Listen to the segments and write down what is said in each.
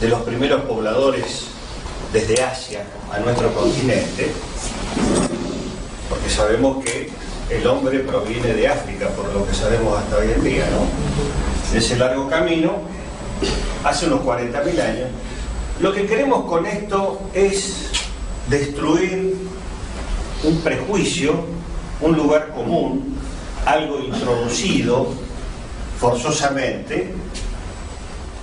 de los primeros pobladores desde Asia a nuestro continente, porque sabemos que el hombre proviene de África, por lo que sabemos hasta hoy en día, ¿no? Ese largo camino, hace unos 40.000 años. Lo que queremos con esto es destruir un prejuicio, un lugar común, algo introducido forzosamente,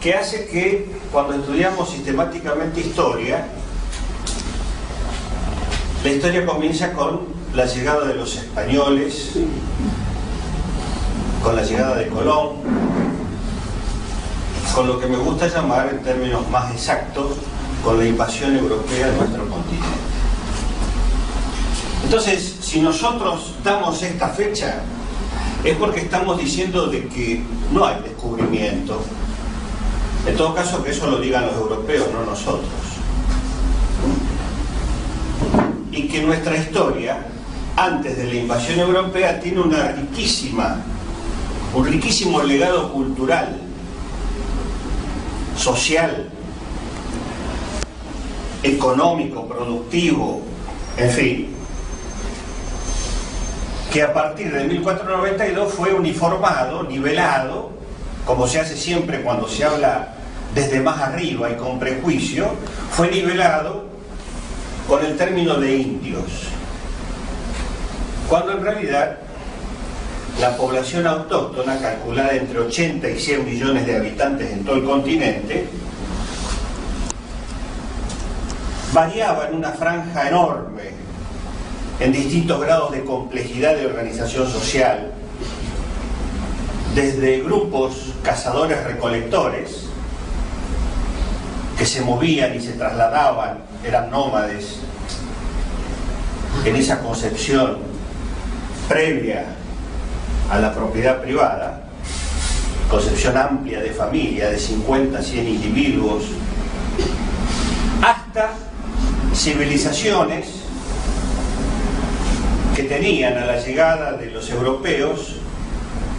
que hace que cuando estudiamos sistemáticamente historia, la historia comienza con la llegada de los españoles, con la llegada de Colón, con lo que me gusta llamar, en términos más exactos, con la invasión europea de nuestro continente. Entonces, si nosotros damos esta fecha, es porque estamos diciendo de que no hay descubrimiento. En todo caso, que eso lo digan los europeos, no nosotros. Y que nuestra historia, antes de la invasión europea, tiene un riquísimo legado cultural, social, económico, productivo, en fin, que a partir de 1492 fue uniformado, nivelado, como se hace siempre cuando se habla desde más arriba y con prejuicio, fue nivelado con el término de indios, cuando en realidad la población autóctona, calculada entre 80 y 100 millones de habitantes en todo el continente, variaba en una franja enorme, en distintos grados de complejidad de organización social, desde grupos cazadores-recolectores, que se movían y se trasladaban, eran nómades, en esa concepción previa a la propiedad privada, concepción amplia de familia, de 50 a 100 individuos, hasta civilizaciones que tenían a la llegada de los europeos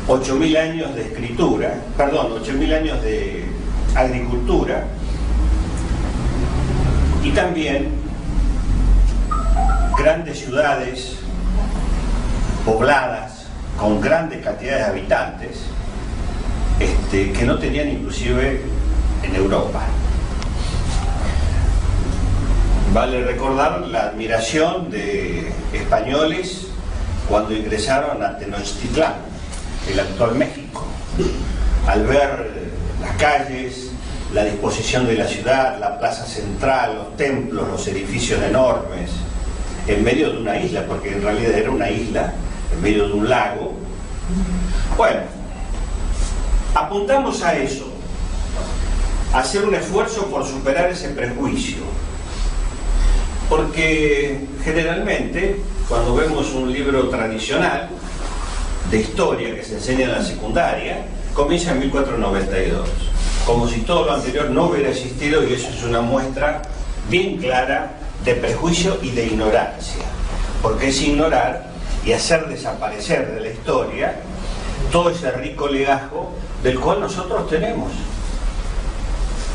8.000 años de escritura, perdón, 8.000 años de agricultura, y también grandes ciudades pobladas con grandes cantidades de habitantes, que no tenían inclusive en Europa. Vale recordar la admiración de españoles cuando ingresaron a Tenochtitlán, el actual México, al ver las calles, la disposición de la ciudad, la plaza central, los templos, los edificios enormes, en medio de una isla, porque en realidad era una isla, en medio de un lago. Bueno, apuntamos a eso, a hacer un esfuerzo por superar ese prejuicio, porque generalmente cuando vemos un libro tradicional de historia que se enseña en la secundaria, comienza en 1492, como si todo lo anterior no hubiera existido, y eso es una muestra bien clara de prejuicio y de ignorancia, porque es ignorar y hacer desaparecer de la historia todo ese rico legajo del cual nosotros tenemos,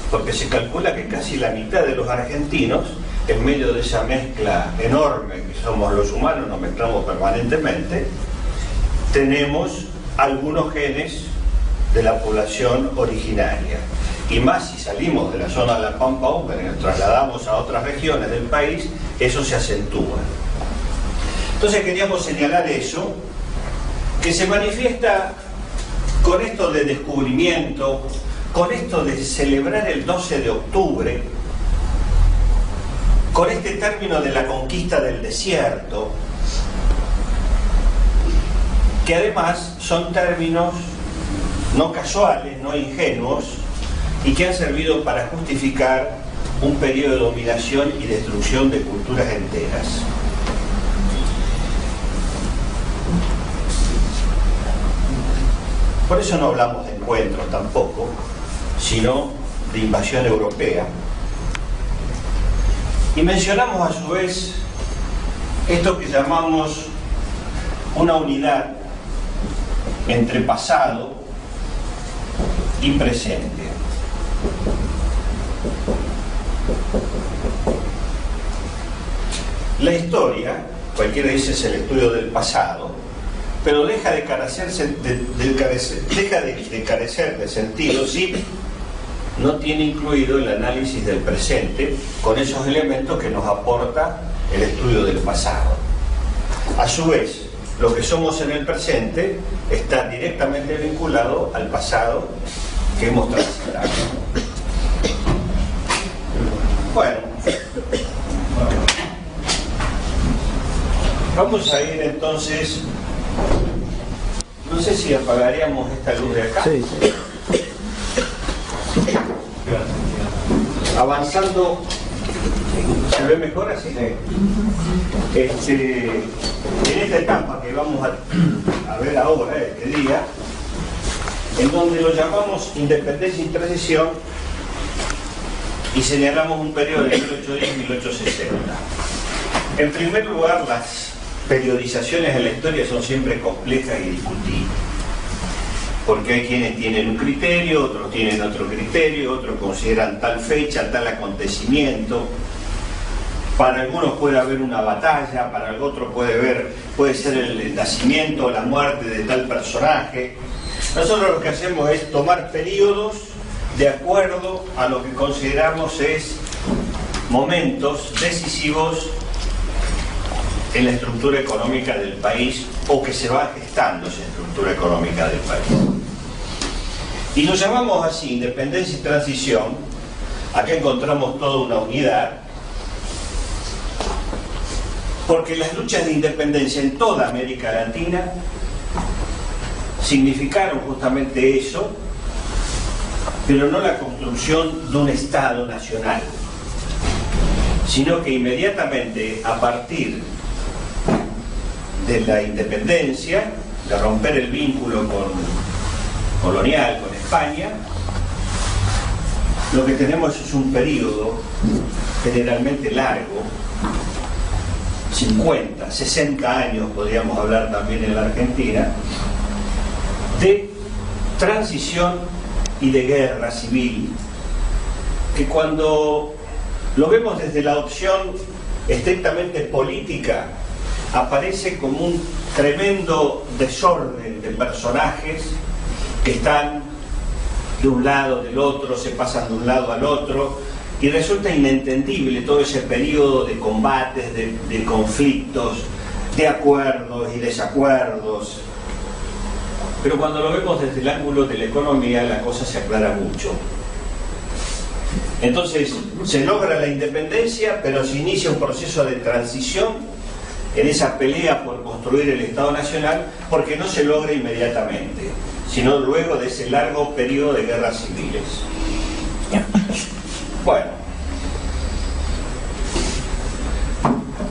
porque se calcula que casi la mitad de los argentinos, en medio de esa mezcla enorme que somos los humanos, nos mezclamos permanentemente, tenemos algunos genes de la población originaria, y más si salimos de la zona de la Pampa húmeda y nos trasladamos a otras regiones del país, eso se acentúa. Entonces queríamos señalar eso, que se manifiesta con esto de descubrimiento, con esto de celebrar el 12 de octubre, con este término de la conquista del desierto, que además son términos no casuales, no ingenuos, y que han servido para justificar un periodo de dominación y destrucción de culturas enteras. Por eso no hablamos de encuentros tampoco, sino de invasión europea. Y mencionamos a su vez esto que llamamos una unidad entre pasado y presente. La historia, cualquiera dice, es el estudio del pasado, pero deja de carecer de sentido si no tiene incluido el análisis del presente con esos elementos que nos aporta el estudio del pasado. A su vez, lo que somos en el presente está directamente vinculado al pasado que hemos transitado. Bueno, vamos a ir entonces, no sé si apagaríamos esta luz de acá. Sí. Avanzando, ¿se ve mejor así? En esta etapa que vamos a ver ahora, este día, en donde lo llamamos independencia y transición y señalamos un periodo de 1810-1860. En primer lugar, las periodizaciones en la historia son siempre complejas y discutibles, porque hay quienes tienen un criterio, otros tienen otro criterio, otros consideran tal fecha, tal acontecimiento. Para algunos puede haber una batalla, para el otro puede ser el nacimiento o la muerte de tal personaje. Nosotros lo que hacemos es tomar periodos de acuerdo a lo que consideramos es momentos decisivos en la estructura económica del país o que se va gestando esa estructura económica del país. Y lo llamamos así, independencia y transición. Acá encontramos toda una unidad, porque las luchas de independencia en toda América Latina significaron justamente eso, pero no la construcción de un Estado nacional, sino que inmediatamente a partir de la independencia, de romper el vínculo colonial con España, lo que tenemos es un periodo generalmente largo, 50, 60 años podríamos hablar también en la Argentina, de transición y de guerra civil, que cuando lo vemos desde la opción estrictamente política, aparece como un tremendo desorden de personajes que están de un lado, del otro, se pasan de un lado al otro, y resulta inentendible todo ese periodo de combates, de conflictos, de acuerdos y desacuerdos. Pero cuando lo vemos desde el ángulo de la economía, la cosa se aclara mucho. Entonces, se logra la independencia, pero se inicia un proceso de transición en esa pelea por construir el Estado Nacional, porque no se logra inmediatamente, sino luego de ese largo periodo de guerras civiles. Bueno,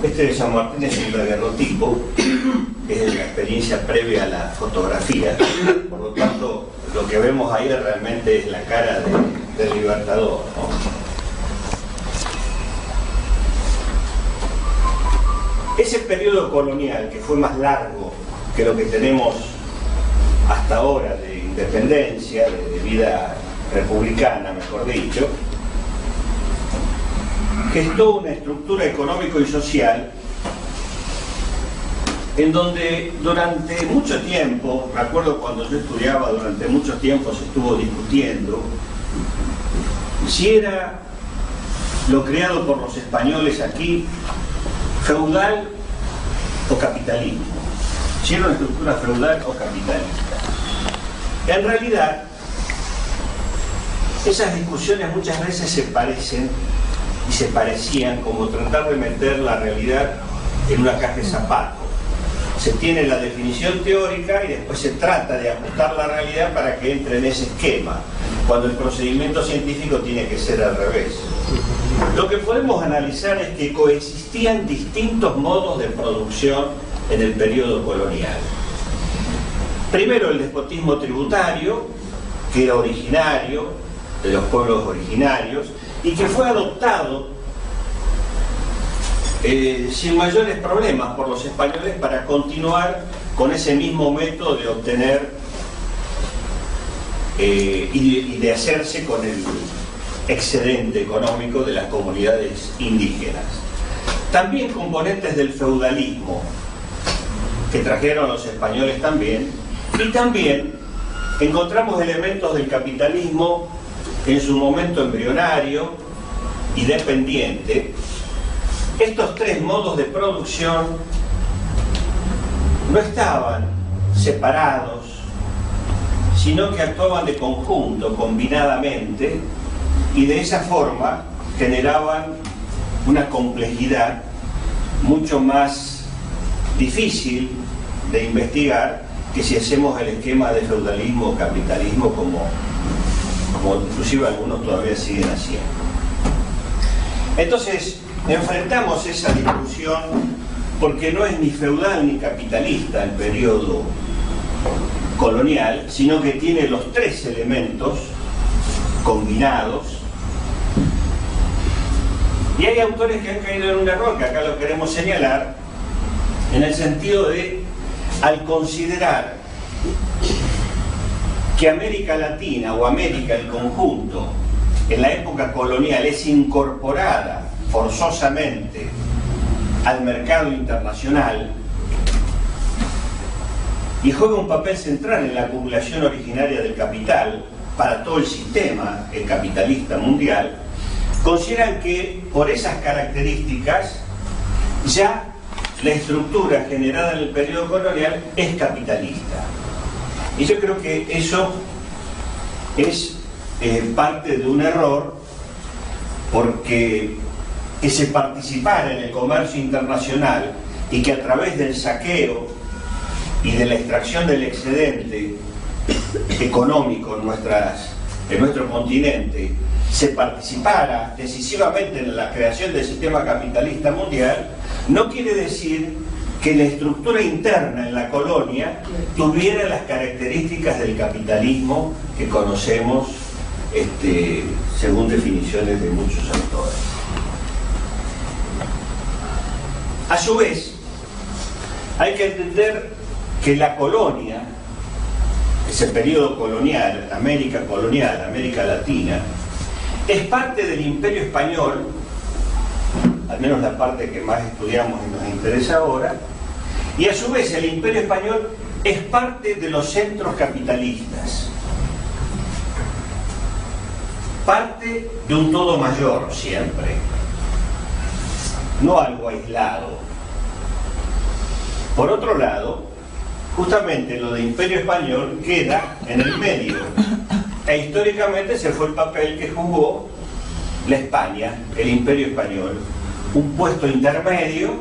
este de San Martín es un daguerrotipo, es la experiencia previa a la fotografía, por lo tanto, lo que vemos ahí realmente es la cara del Libertador, ¿no? Ese periodo colonial, que fue más largo que lo que tenemos hasta ahora de independencia, de vida republicana, mejor dicho, gestó una estructura económico y social en donde durante mucho tiempo, me acuerdo cuando yo estudiaba, durante mucho tiempo se estuvo discutiendo si era lo creado por los españoles aquí feudal o capitalismo, si era una estructura feudal o capitalista. En realidad, esas discusiones muchas veces se parecen y se parecían como tratar de meter la realidad en una caja de zapatos. Se tiene la definición teórica y después se trata de ajustar la realidad para que entre en ese esquema, cuando el procedimiento científico tiene que ser al revés. Lo que podemos analizar es que coexistían distintos modos de producción en el periodo colonial. Primero, el despotismo tributario, que era originario de los pueblos originarios y que fue adoptado sin mayores problemas por los españoles para continuar con ese mismo método de obtener y de hacerse con excedente económico de las comunidades indígenas. También componentes del feudalismo, que trajeron los españoles también, y también encontramos elementos del capitalismo en su momento embrionario y dependiente. Estos tres modos de producción no estaban separados, sino que actuaban de conjunto, combinadamente, y de esa forma generaban una complejidad mucho más difícil de investigar que si hacemos el esquema de feudalismo o capitalismo como inclusive algunos todavía siguen haciendo. Entonces, enfrentamos esa discusión porque no es ni feudal ni capitalista el periodo colonial, sino que tiene los tres elementos combinados. Y hay autores que han caído en un error, que acá lo queremos señalar, en el sentido de, al considerar que América Latina o América en conjunto en la época colonial es incorporada forzosamente al mercado internacional y juega un papel central en la acumulación originaria del capital para todo el sistema capitalista mundial, consideran que por esas características ya la estructura generada en el periodo colonial es capitalista. Y yo creo que eso es parte de un error, porque que se participara en el comercio internacional y que a través del saqueo y de la extracción del excedente económico en nuestro continente se participara decisivamente en la creación del sistema capitalista mundial, no quiere decir que la estructura interna en la colonia tuviera las características del capitalismo que conocemos según definiciones de muchos autores. A su vez, hay que entender que la colonia, ese periodo colonial, América Latina, es parte del Imperio Español, al menos la parte que más estudiamos y nos interesa ahora, y a su vez el Imperio Español es parte de los centros capitalistas, parte de un todo mayor siempre, no algo aislado. Por otro lado, justamente lo de Imperio Español queda en el medio, e históricamente ese fue el papel que jugó la España, el Imperio Español, un puesto intermedio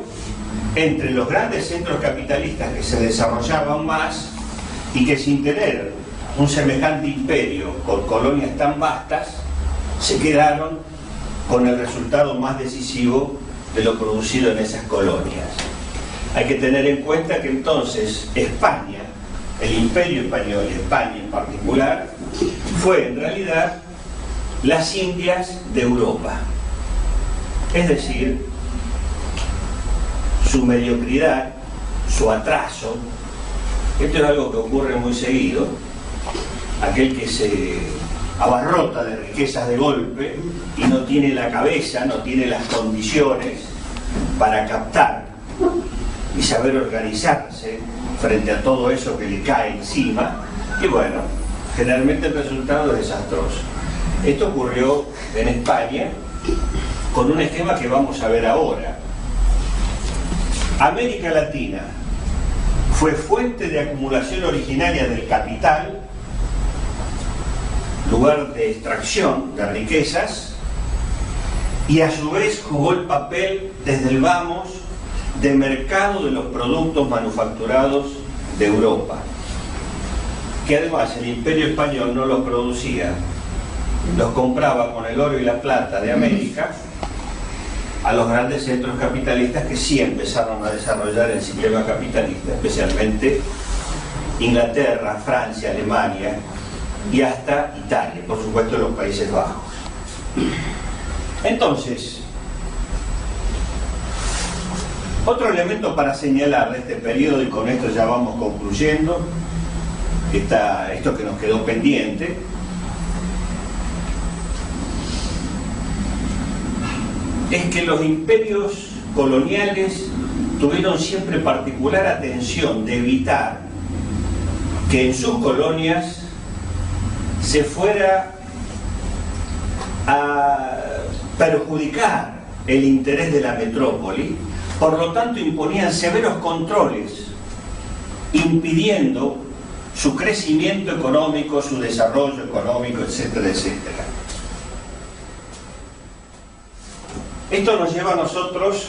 entre los grandes centros capitalistas que se desarrollaban más y que, sin tener un semejante imperio con colonias tan vastas, se quedaron con el resultado más decisivo de lo producido en esas colonias. Hay que tener en cuenta que entonces España, el Imperio Español y España en particular, fue en realidad las Indias de Europa. Es decir, su mediocridad, su atraso, esto es algo que ocurre muy seguido, aquel que se abarrota de riquezas de golpe y no tiene la cabeza, no tiene las condiciones para captar y saber organizarse frente a todo eso que le cae encima, y bueno, generalmente el resultado es desastroso. Esto ocurrió en España con un esquema que vamos a ver ahora. América Latina fue fuente de acumulación originaria del capital, lugar de extracción de riquezas, y a su vez jugó el papel desde el vamos de mercado de los productos manufacturados de Europa, que además el Imperio Español no los producía, los compraba con el oro y la plata de América a los grandes centros capitalistas que sí empezaron a desarrollar el sistema capitalista, especialmente Inglaterra, Francia, Alemania y hasta Italia, por supuesto los Países Bajos. Entonces, otro elemento para señalar de este periodo, y con esto ya vamos concluyendo esto que nos quedó pendiente, es que los imperios coloniales tuvieron siempre particular atención de evitar que en sus colonias se fuera a perjudicar el interés de la metrópoli. Por lo tanto, imponían severos controles, impidiendo su crecimiento económico, su desarrollo económico, etcétera, etcétera. Esto nos lleva a nosotros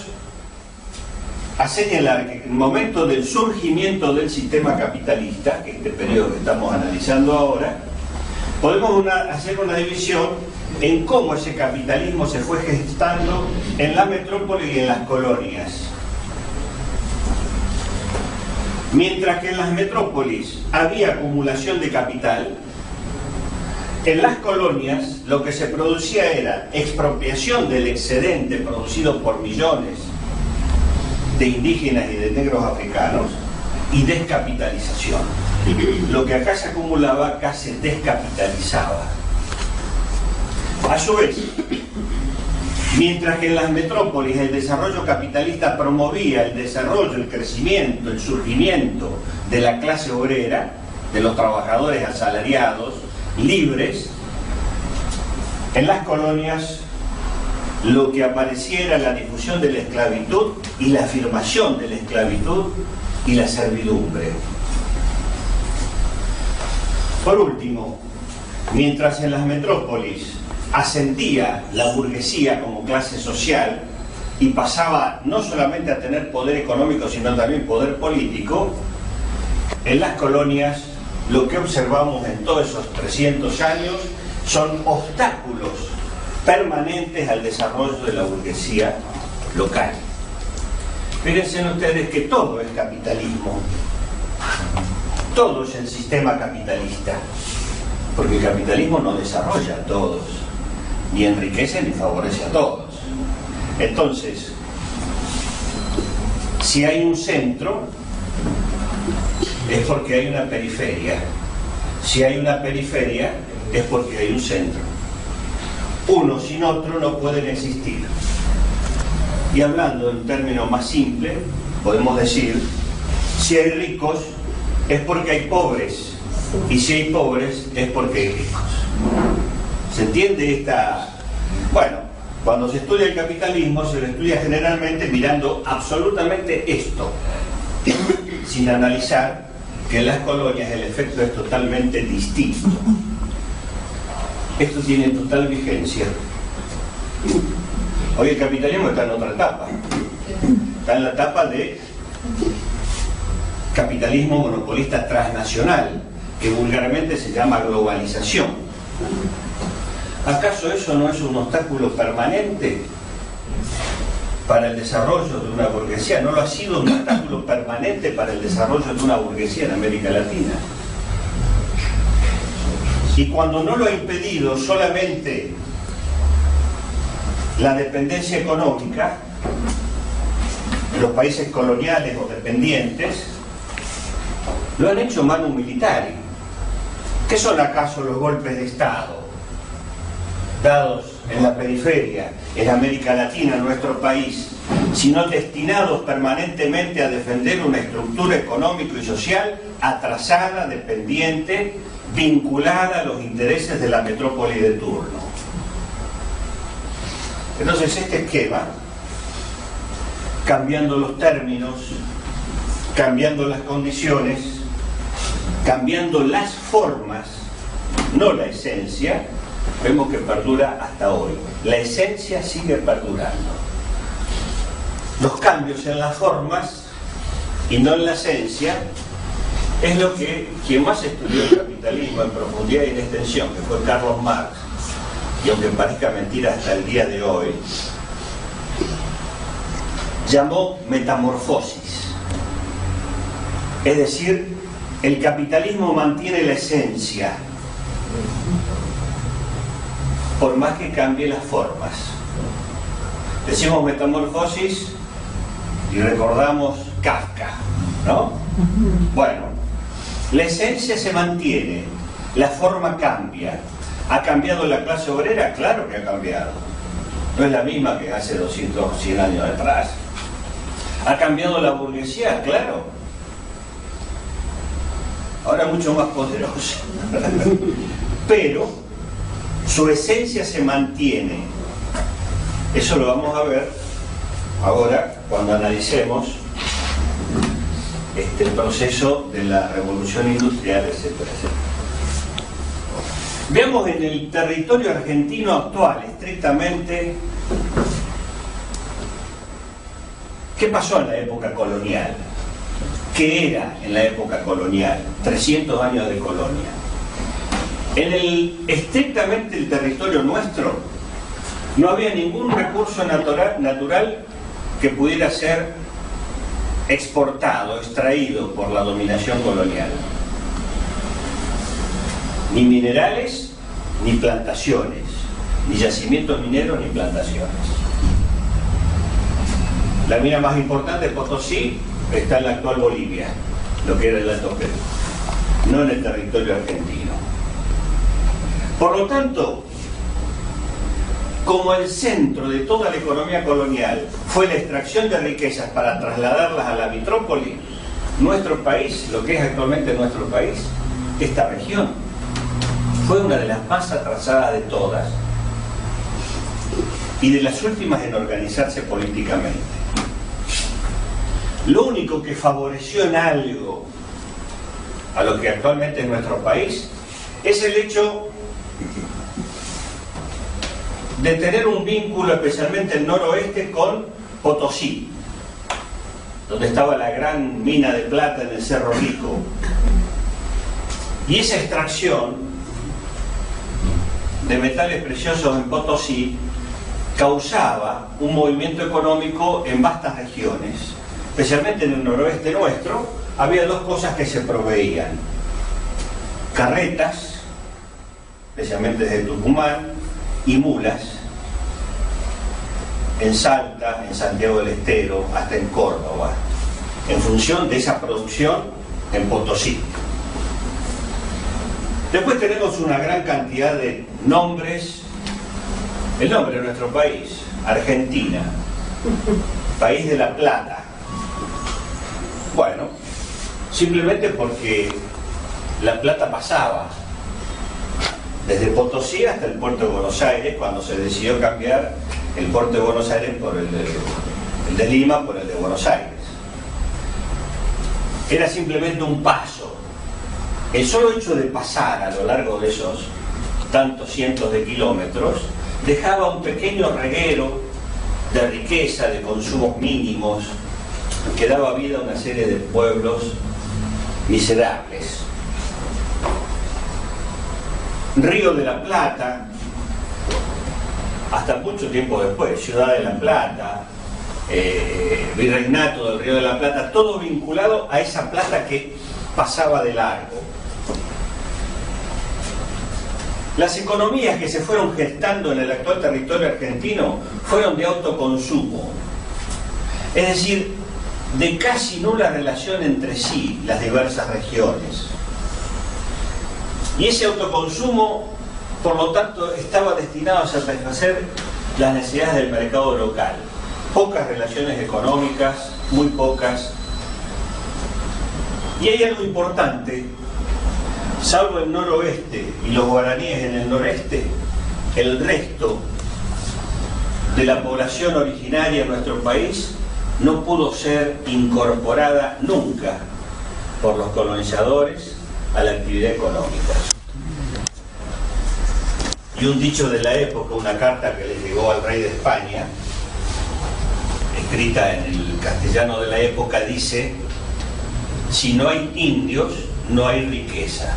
a señalar que en el momento del surgimiento del sistema capitalista, que es este periodo que estamos analizando ahora, podemos hacer una división en cómo ese capitalismo se fue gestando en la metrópoli y en las colonias. Mientras que en las metrópolis había acumulación de capital, en las colonias lo que se producía era expropiación del excedente producido por millones de indígenas y de negros africanos y descapitalización. Lo que acá se acumulaba, acá se descapitalizaba. A su vez, mientras que en las metrópolis el desarrollo capitalista promovía el desarrollo, el crecimiento, el surgimiento de la clase obrera, de los trabajadores asalariados, libres, en las colonias lo que aparecía era la difusión de la esclavitud y la afirmación de la esclavitud y la servidumbre. Por último, mientras en las metrópolis ascendía la burguesía como clase social y pasaba no solamente a tener poder económico sino también poder político, en las colonias lo que observamos en todos esos 300 años son obstáculos permanentes al desarrollo de la burguesía local. Fíjense ustedes que todo es capitalismo, todo es el sistema capitalista, porque el capitalismo no desarrolla a todos, ni enriquece ni favorece a todos. Entonces, si hay un centro, es porque hay una periferia. Si hay una periferia, es porque hay un centro. Uno sin otro no pueden existir. Y hablando en términos más simples, podemos decir, si hay ricos, es porque hay pobres. Y si hay pobres, es porque hay ricos. ¿Se entiende esta? Bueno, cuando se estudia el capitalismo, se lo estudia generalmente mirando absolutamente esto, sin analizar que en las colonias el efecto es totalmente distinto. Esto tiene total vigencia. Hoy el capitalismo está en otra etapa. Está en la etapa de capitalismo monopolista transnacional, que vulgarmente se llama globalización. ¿Acaso eso no es un obstáculo permanente para el desarrollo de una burguesía? ¿No lo ha sido un obstáculo permanente para el desarrollo de una burguesía en América Latina? Y cuando no lo ha impedido solamente la dependencia económica de los países coloniales o dependientes, lo han hecho manu militari. ¿Qué son acaso los golpes de Estado dados en la periferia, en América Latina, en nuestro país, sino destinados permanentemente a defender una estructura económica y social atrasada, dependiente, vinculada a los intereses de la metrópoli de turno? Entonces este esquema, cambiando los términos, cambiando las condiciones, cambiando las formas, no la esencia, vemos que perdura hasta hoy. La esencia sigue perdurando. Los cambios en las formas y no en la esencia es lo que quien más estudió el capitalismo en profundidad y en extensión, que fue Carlos Marx, y aunque parezca mentira hasta el día de hoy, llamó metamorfosis. Es decir, el capitalismo mantiene la esencia, por más que cambie las formas. Decimos metamorfosis y recordamos Kafka, ¿no? Bueno, la esencia se mantiene, la forma cambia. ¿Ha cambiado la clase obrera? Claro que ha cambiado. no es la misma que hace 200, 100 años atrás. ¿Ha cambiado la burguesía? Claro. Ahora mucho más poderosa. Pero su esencia se mantiene. Eso lo vamos a ver ahora cuando analicemos el proceso de la revolución industrial, etcétera, etcétera. Veamos en el territorio argentino actual, estrictamente, ¿qué pasó en la época colonial? ¿Qué era en la época colonial? 300 años de colonia. Estrictamente el territorio nuestro, no había ningún recurso natural que pudiera ser exportado, extraído por la dominación colonial. Ni minerales, ni plantaciones, ni yacimientos mineros, ni plantaciones. La mina más importante de Potosí está en la actual Bolivia, lo que era el Alto Perú, no en el territorio argentino. Por lo tanto, como el centro de toda la economía colonial fue la extracción de riquezas para trasladarlas a la metrópoli, nuestro país, lo que es actualmente nuestro país, esta región, fue una de las más atrasadas de todas y de las últimas en organizarse políticamente. Lo único que favoreció en algo a lo que actualmente es nuestro país es el hecho de tener un vínculo, especialmente el noroeste, con Potosí, donde estaba la gran mina de plata en el Cerro Rico. Y esa extracción de metales preciosos en Potosí causaba un movimiento económico en vastas regiones. Especialmente en el noroeste nuestro, había dos cosas que se proveían: carretas, especialmente desde Tucumán, y mulas, en Salta, en Santiago del Estero, hasta en Córdoba, en función de esa producción en Potosí. Después tenemos una gran cantidad de nombres. El nombre de nuestro país, Argentina, país de la plata. Bueno, simplemente porque la plata pasaba desde Potosí hasta el puerto de Buenos Aires, cuando se decidió cambiar el puerto de Buenos Aires por el de Lima por el de Buenos Aires. Era simplemente un paso. El solo hecho de pasar a lo largo de esos tantos cientos de kilómetros dejaba un pequeño reguero de riqueza, de consumos mínimos, que daba vida a una serie de pueblos miserables. Río de la Plata, hasta mucho tiempo después, Ciudad de la Plata, Virreinato del Río de la Plata, todo vinculado a esa plata que pasaba de largo. Las economías que se fueron gestando en el actual territorio argentino fueron de autoconsumo, es decir, de casi nula relación entre sí las diversas regiones. Y ese autoconsumo, por lo tanto, estaba destinado a satisfacer las necesidades del mercado local. Pocas relaciones económicas, muy pocas. Y hay algo importante: salvo el noroeste y los guaraníes en el noreste, el resto de la población originaria en nuestro país no pudo ser incorporada nunca por los colonizadores a la actividad económica. Y un dicho de la época, una carta que le llegó al rey de España, escrita en el castellano de la época, dice: si no hay indios, no hay riqueza.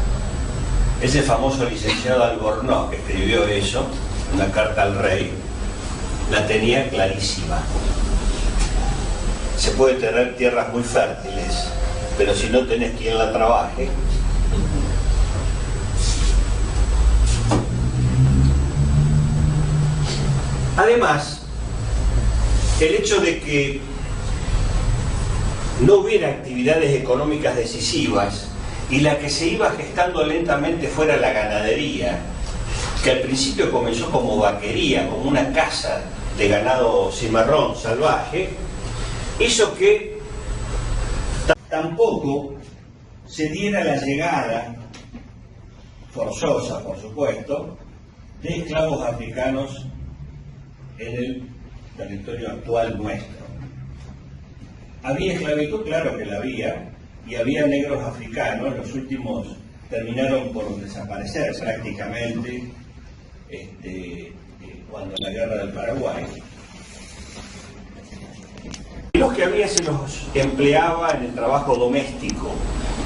Ese famoso licenciado Albornoz que escribió eso, una carta al rey, la tenía clarísima. Se puede tener tierras muy fértiles, pero si no tenés quien la trabaje. Además, el hecho de que no hubiera actividades económicas decisivas y la que se iba gestando lentamente fuera la ganadería, que al principio comenzó como vaquería, como una caza de ganado cimarrón salvaje, hizo que tampoco se diera la llegada, forzosa por supuesto, de esclavos africanos en el territorio actual nuestro. ¿Había esclavitud? Claro que la había, y había negros africanos. Los últimos terminaron por desaparecer prácticamente cuando la guerra del Paraguay. Y los que había se los empleaba en el trabajo doméstico,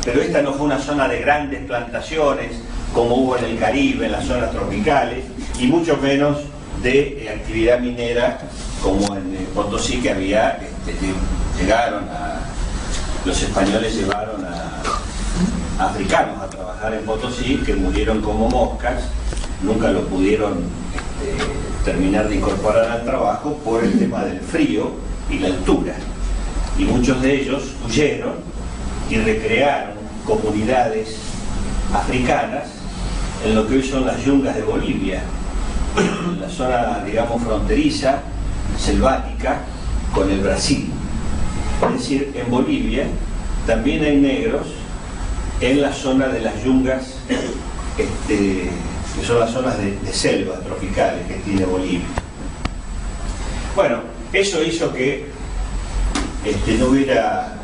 pero esta no fue una zona de grandes plantaciones como hubo en el Caribe, en las zonas tropicales, y mucho menos de actividad minera como en Potosí, que había, los españoles llevaron a africanos a trabajar en Potosí, que murieron como moscas, nunca lo pudieron terminar de incorporar al trabajo por el tema del frío y la altura, y muchos de ellos huyeron y recrearon comunidades africanas en lo que hoy son las yungas de Bolivia, en la zona, digamos, fronteriza, selvática, con el Brasil. Es decir, en Bolivia también hay negros en la zona de las yungas, que son las zonas de selva tropicales que tiene Bolivia. Bueno, eso hizo que no hubiera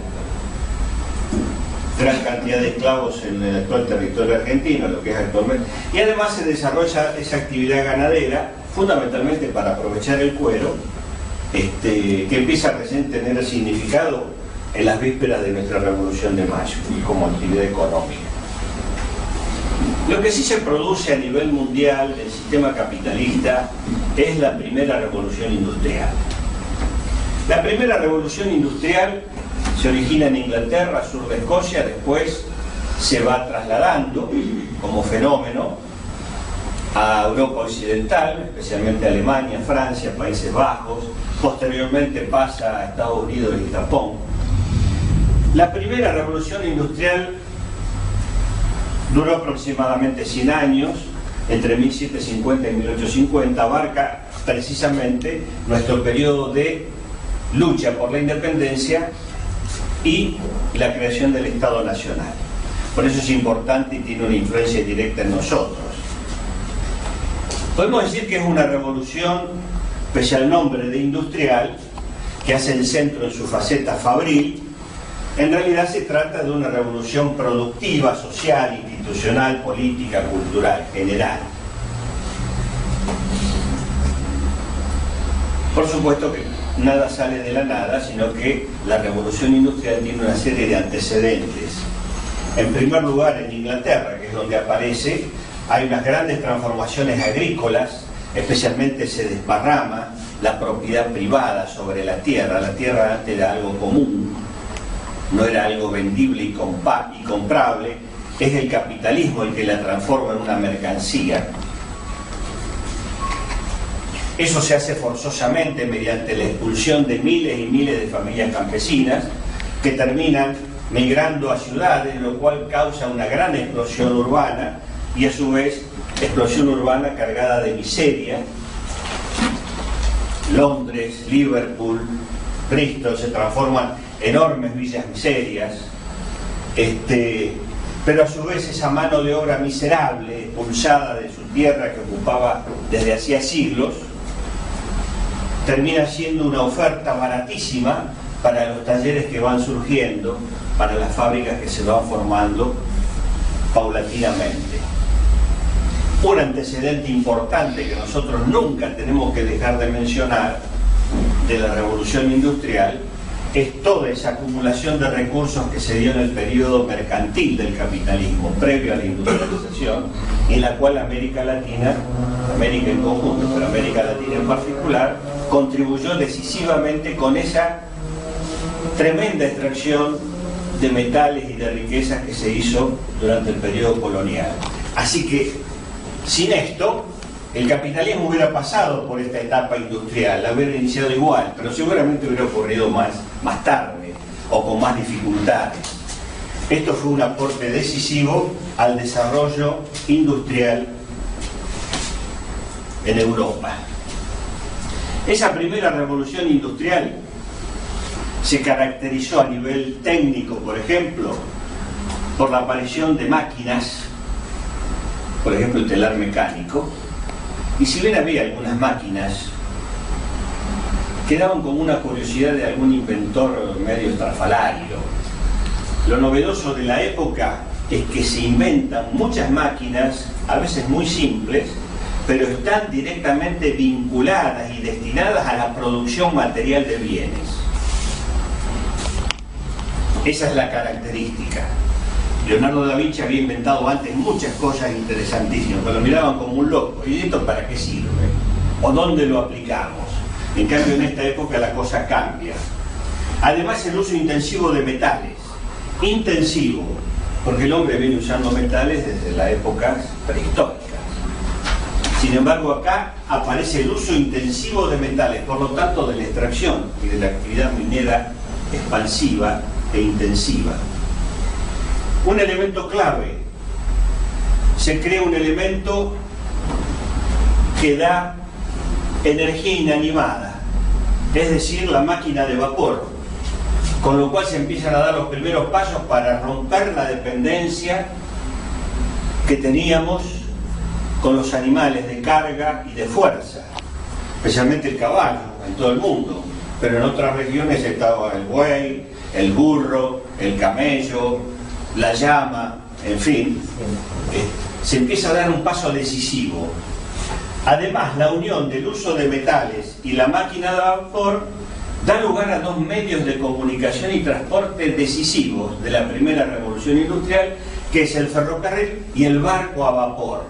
gran cantidad de esclavos en el actual territorio argentino, lo que es actualmente, y además se desarrolla esa actividad ganadera fundamentalmente para aprovechar el cuero, que empieza a recién tener significado en las vísperas de nuestra Revolución de Mayo y como actividad económica. Lo que sí se produce a nivel mundial del sistema capitalista es la primera revolución industrial. La primera revolución industrial se origina en Inglaterra, sur de Escocia, después se va trasladando como fenómeno a Europa occidental, especialmente Alemania, Francia, Países Bajos, posteriormente pasa a Estados Unidos y Japón. La primera revolución industrial duró aproximadamente 100 años, entre 1750 y 1850, abarca precisamente nuestro periodo de lucha por la independencia y la creación del Estado Nacional. Por eso es importante y tiene una influencia directa en nosotros. Podemos decir que es una revolución, pese al nombre de industrial, que hace el centro en su faceta fabril. En realidad se trata de una revolución productiva, social, institucional, política, cultural, general. Por supuesto que nada sale de la nada, sino que la revolución industrial tiene una serie de antecedentes. En primer lugar, en Inglaterra, que es donde aparece, hay unas grandes transformaciones agrícolas, especialmente se desparrama la propiedad privada sobre la tierra. La tierra antes era algo común, no era algo vendible y comprable. Es el capitalismo el que la transforma en una mercancía. Eso se hace forzosamente mediante la expulsión de miles y miles de familias campesinas que terminan migrando a ciudades, lo cual causa una gran explosión urbana y a su vez explosión urbana cargada de miseria. Londres, Liverpool, Bristol se transforman en enormes villas miserias, pero a su vez esa mano de obra miserable, expulsada de su tierra que ocupaba desde hacía siglos, termina siendo una oferta baratísima para los talleres que van surgiendo, para las fábricas que se van formando paulatinamente. Un antecedente importante que nosotros nunca tenemos que dejar de mencionar de la revolución industrial es toda esa acumulación de recursos que se dio en el periodo mercantil del capitalismo, previo a la industrialización, en la cual América Latina, América en conjunto, pero América Latina en particular, contribuyó decisivamente con esa tremenda extracción de metales y de riquezas que se hizo durante el periodo colonial. Así que, sin esto, el capitalismo hubiera pasado por esta etapa industrial, la hubiera iniciado igual, pero seguramente hubiera ocurrido más tarde o con más dificultades. Esto fue un aporte decisivo al desarrollo industrial en Europa. Esa primera revolución industrial se caracterizó a nivel técnico, por ejemplo, por la aparición de máquinas, por ejemplo el telar mecánico, y si bien había algunas máquinas que daban como una curiosidad de algún inventor medio estrafalario, lo novedoso de la época es que se inventan muchas máquinas, a veces muy simples, pero están directamente vinculadas y destinadas a la producción material de bienes. Esa es la característica. Leonardo da Vinci había inventado antes muchas cosas interesantísimas, pero lo miraban como un loco. ¿Y esto para qué sirve? ¿O dónde lo aplicamos? En cambio, en esta época la cosa cambia. Además, el uso intensivo de metales. Intensivo, porque el hombre viene usando metales desde las épocas prehistóricas. Sin embargo, acá aparece el uso intensivo de metales, por lo tanto de la extracción y de la actividad minera expansiva e intensiva. Un elemento clave, se crea un elemento que da energía inanimada, es decir, la máquina de vapor, con lo cual se empiezan a dar los primeros pasos para romper la dependencia que teníamos con los animales de carga y de fuerza, especialmente el caballo en todo el mundo, pero en otras regiones estaba el buey, el burro, el camello, la llama, en fin, se empieza a dar un paso decisivo. Además, la unión del uso de metales y la máquina de vapor da lugar a dos medios de comunicación y transporte decisivos de la primera revolución industrial, que es el ferrocarril y el barco a vapor.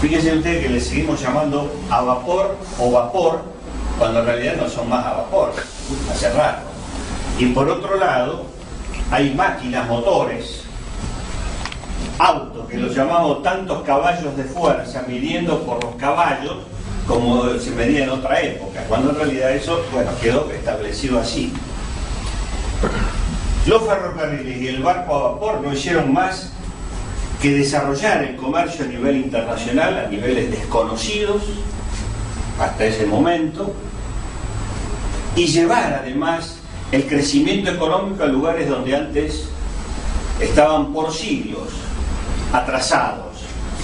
Fíjense ustedes que le seguimos llamando a vapor o vapor, cuando en realidad no son más a vapor, hace rato. Y por otro lado, hay máquinas, motores, autos, que los llamamos tantos caballos de fuerza, midiendo por los caballos, como se medía en otra época, cuando en realidad eso, bueno, quedó establecido así. Los ferrocarriles y el barco a vapor no hicieron más que desarrollar el comercio a nivel internacional, a niveles desconocidos hasta ese momento, y llevar además el crecimiento económico a lugares donde antes estaban por siglos atrasados,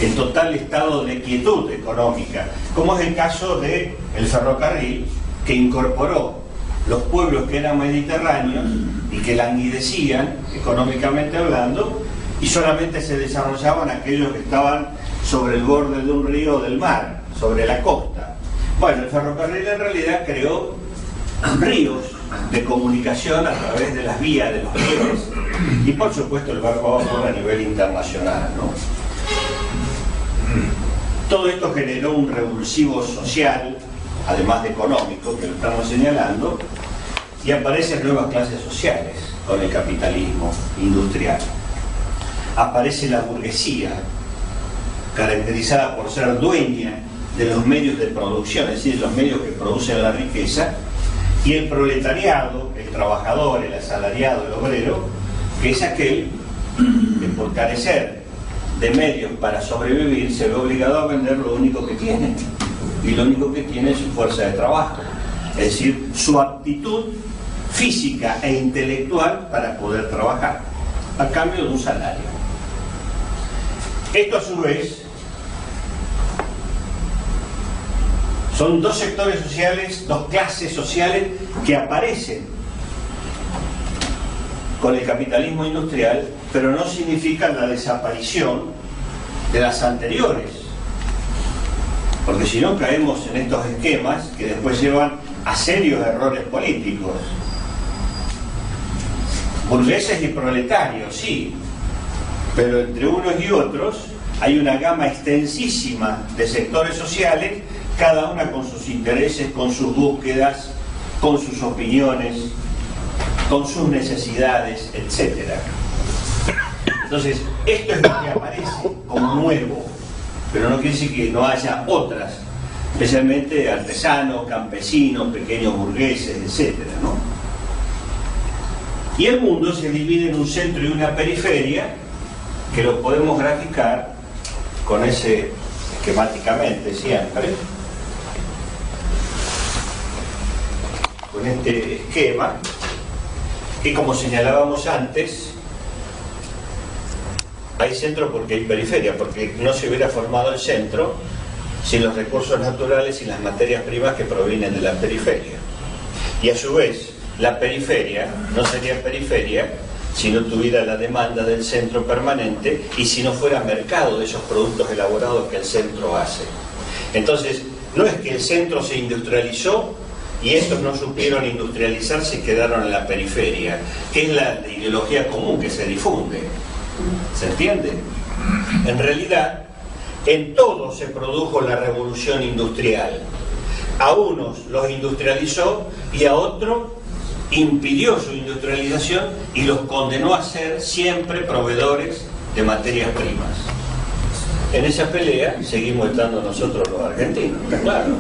en total estado de quietud económica, como es el caso del ferrocarril, que incorporó los pueblos que eran mediterráneos y que languidecían económicamente hablando, y solamente se desarrollaban aquellos que estaban sobre el borde de un río o del mar, sobre la costa. Bueno, el ferrocarril en realidad creó ríos de comunicación a través de las vías de los ríos, y por supuesto el barco a vapor a nivel internacional, ¿no? Todo esto generó un revulsivo social, además de económico, que lo estamos señalando, y aparecen nuevas clases sociales con el capitalismo industrial. Aparece la burguesía, caracterizada por ser dueña de los medios de producción, es decir, los medios que producen la riqueza, y el proletariado, el trabajador, el asalariado, el obrero, que es aquel que por carecer de medios para sobrevivir se ve obligado a vender lo único que tiene, y lo único que tiene es su fuerza de trabajo, es decir, su aptitud física e intelectual para poder trabajar, a cambio de un salario. Esto a su vez son dos sectores sociales, dos clases sociales que aparecen con el capitalismo industrial, pero no significan la desaparición de las anteriores, porque si no caemos en estos esquemas que después llevan a serios errores políticos. Burgueses y proletarios, sí, pero entre unos y otros hay una gama extensísima de sectores sociales, cada una con sus intereses, con sus búsquedas, con sus opiniones, con sus necesidades, etc. Entonces, esto es lo que aparece como nuevo, pero no quiere decir que no haya otras, especialmente artesanos, campesinos, pequeños burgueses, etc., ¿no? Y el mundo se divide en un centro y una periferia, que lo podemos graficar con ese esquemáticamente siempre, con este esquema, que como señalábamos antes, hay centro porque hay periferia, porque no se hubiera formado el centro sin los recursos naturales y las materias primas que provienen de la periferia. Y a su vez, la periferia no sería periferia si no tuviera la demanda del centro permanente y si no fuera mercado de esos productos elaborados que el centro hace. Entonces, no es que el centro se industrializó y estos no supieron industrializarse y quedaron en la periferia, que es la ideología común que se difunde. ¿Se entiende? En realidad, en todo se produjo la revolución industrial. A unos los industrializó y a otros impidió su industrialización y los condenó a ser siempre proveedores de materias primas. En esa pelea seguimos estando nosotros los argentinos, está claro.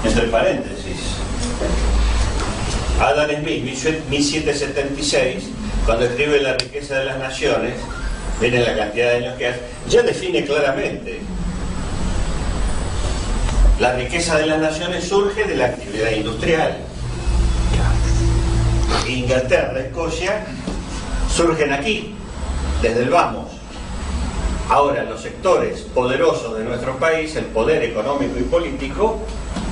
Entre paréntesis, Adam Smith, 1776, cuando escribe La riqueza de las naciones, miren la cantidad de años que hace, ya define claramente: la riqueza de las naciones surge de la actividad industrial. Inglaterra, Escocia, surgen aquí, desde el vamos. Ahora, los sectores poderosos de nuestro país, el poder económico y político,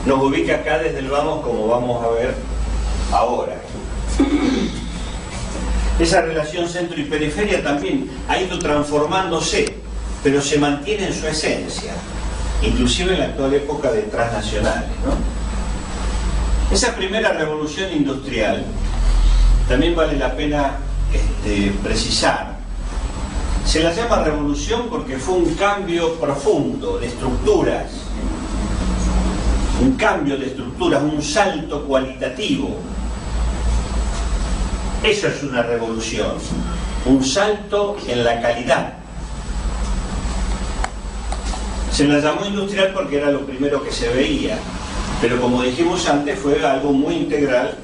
nos ubica acá desde el vamos, como vamos a ver ahora. Esa relación centro y periferia también ha ido transformándose, pero se mantiene en su esencia, inclusive en la actual época de transnacionales, ¿no? Esa primera revolución industrial también vale la pena precisar. Se la llama revolución porque fue un cambio profundo de estructuras, un salto cualitativo. Eso es una revolución, un salto en la calidad. Se la llamó industrial porque era lo primero que se veía, pero como dijimos antes, fue algo muy integral,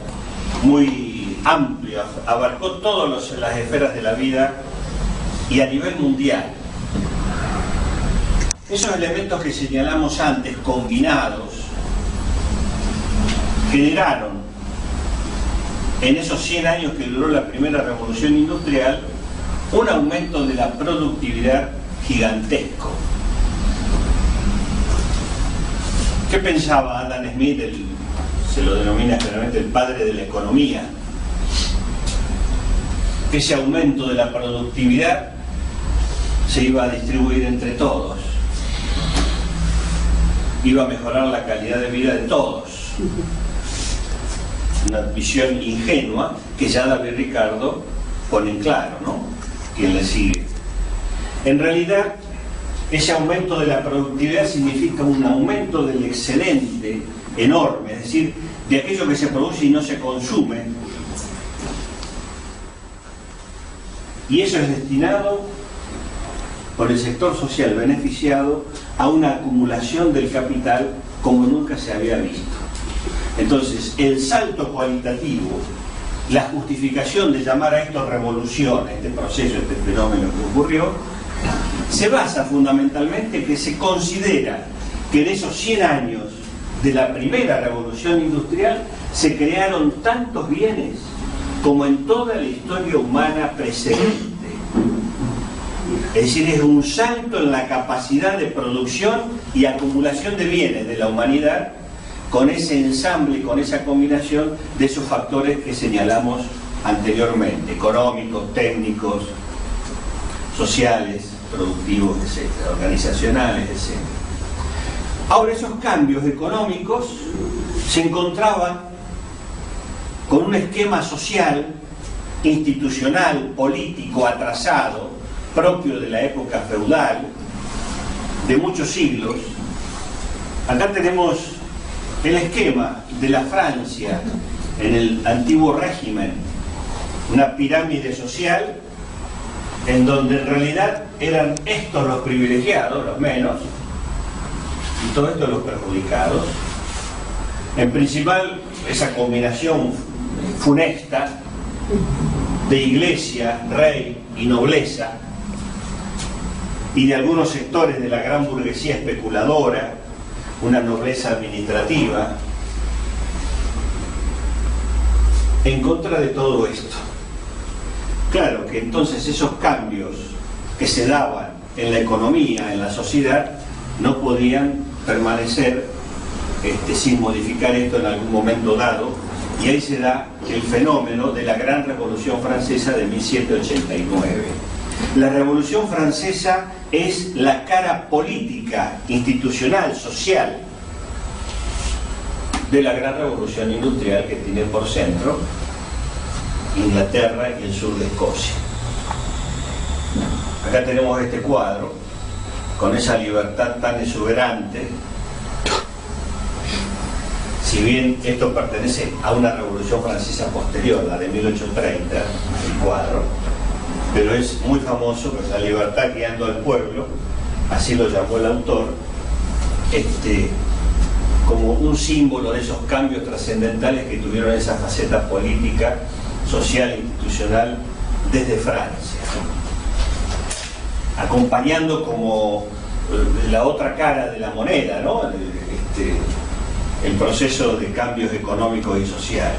muy amplio, abarcó todas las esferas de la vida y a nivel mundial. Esos elementos que señalamos antes, combinados, generaron en esos 100 años que duró la primera revolución industrial un aumento de la productividad gigantesco. ¿Qué pensaba Adam Smith? Se lo denomina generalmente el padre de la economía. Que ese aumento de la productividad se iba a distribuir entre todos, iba a mejorar la calidad de vida de todos. Una visión ingenua que ya David Ricardo pone en claro, ¿no? Quien le sigue. En realidad, ese aumento de la productividad significa un aumento del excelente enorme, es decir, de aquello que se produce y no se consume, y eso es destinado por el sector social beneficiado a una acumulación del capital como nunca se había visto. Entonces, el salto cualitativo, la justificación de llamar a esto revolución, este proceso, este fenómeno que ocurrió, se basa fundamentalmente en que se considera que en esos 100 años de la primera revolución industrial se crearon tantos bienes como en toda la historia humana precedente. Es decir, es un salto en la capacidad de producción y acumulación de bienes de la humanidad con ese ensamble y con esa combinación de esos factores que señalamos anteriormente, económicos, técnicos, sociales, productivos, etcétera, organizacionales, etcétera. Ahora, esos cambios económicos se encontraban con un esquema social, institucional, político, atrasado, propio de la época feudal, de muchos siglos. Acá tenemos el esquema de la Francia en el antiguo régimen, una pirámide social en donde en realidad eran estos los privilegiados, los menos, y todo esto los perjudicados. En principal, esa combinación funesta de iglesia, rey y nobleza, y de algunos sectores de la gran burguesía especuladora, una nobleza administrativa, en contra de todo esto. Claro que entonces esos cambios que se daban en la economía, en la sociedad, no podían permanecer sin modificar esto en algún momento dado, y ahí se da el fenómeno de la Gran Revolución Francesa de 1789. La Revolución Francesa es la cara política, institucional, social de la Gran Revolución Industrial que tiene por centro Inglaterra y el sur de Escocia. Acá tenemos este cuadro con esa libertad tan exuberante. Si bien esto pertenece a una revolución francesa posterior, la de 1830, el cuadro, pero es muy famoso, pues la libertad guiando al pueblo, así lo llamó el autor, como un símbolo de esos cambios trascendentales que tuvieron esa faceta política, social e institucional desde Francia, acompañando como la otra cara de la moneda, ¿no? El proceso de cambios económicos y sociales.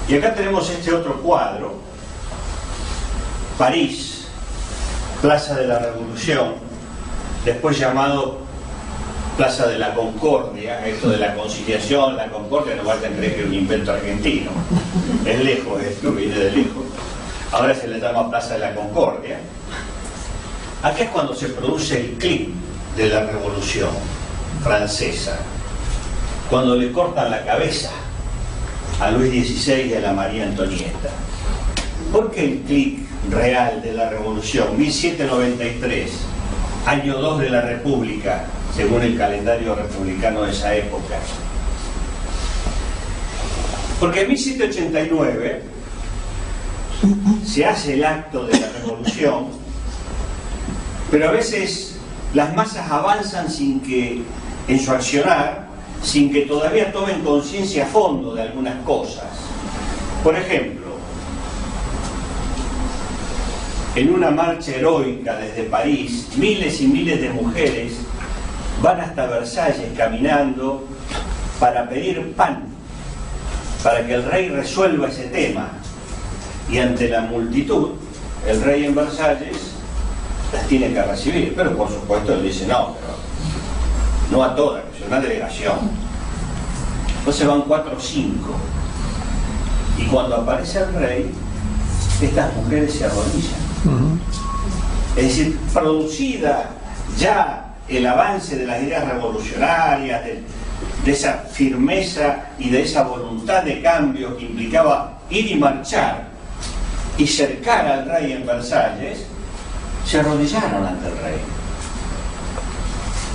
Y acá tenemos este otro cuadro, París, Plaza de la Revolución, después llamado Plaza de la Concordia. Esto de la conciliación, la concordia, no vayan a creer que es un invento argentino, es lejos esto, viene de lejos. Ahora se le llama Plaza de la Concordia. Acá es cuando se produce el clic de la Revolución Francesa, cuando le cortan la cabeza a Luis XVI y a la María Antonieta. ¿Por qué el clic real de la Revolución? 1793, año 2 de la República, según el calendario republicano de esa época. Porque en 1789 se hace el acto de la Revolución, pero a veces las masas avanzan sin que, en su accionar, sin que todavía tomen conciencia a fondo de algunas cosas. Por ejemplo, en una marcha heroica desde París, miles y miles de mujeres van hasta Versalles caminando para pedir pan, para que el rey resuelva ese tema. Y ante la multitud, el rey en Versalles las tiene que recibir, pero por supuesto él dice no, pero no a todas, es una delegación. Entonces van 4 o 5, y cuando aparece el rey, estas mujeres se arrodillan. Es decir, producida ya el avance de las ideas revolucionarias, de esa firmeza y de esa voluntad de cambio que implicaba ir y marchar y cercar al rey en Versalles, se arrodillaron ante el rey.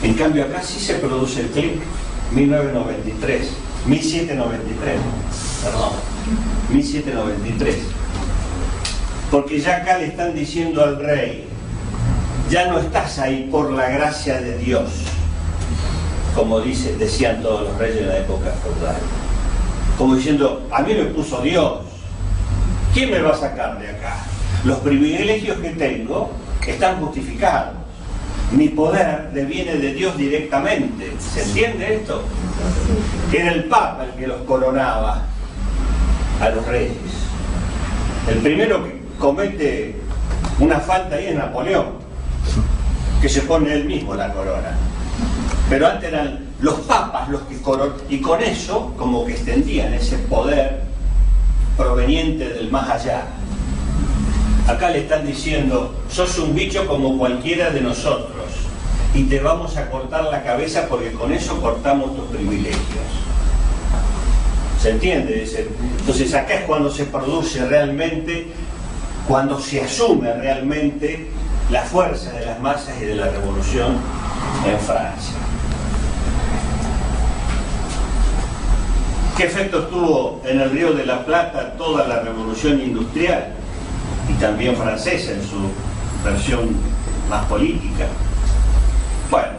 En cambio acá sí se produce el clic, 1793, porque ya acá le están diciendo al rey, ya no estás ahí por la gracia de Dios, como decían todos los reyes de la época feudal, como diciendo, a mí me puso Dios, ¿quién me va a sacar de acá? Los privilegios que tengo están justificados, mi poder deviene de Dios directamente. ¿Se entiende esto? Era el Papa el que los coronaba a los reyes. El primero que comete una falta ahí es Napoleón, que se pone él mismo la corona. Pero antes eran los papas los que coronaban, y con eso como que extendían ese poder proveniente del más allá. Acá le están diciendo, sos un bicho como cualquiera de nosotros y te vamos a cortar la cabeza porque con eso cortamos tus privilegios. ¿Se entiende? Entonces acá es cuando se produce realmente, cuando se asume realmente la fuerza de las masas y de la revolución en Francia. ¿Qué efecto tuvo en el Río de la Plata toda la revolución industrial y también francesa en su versión más política? Bueno,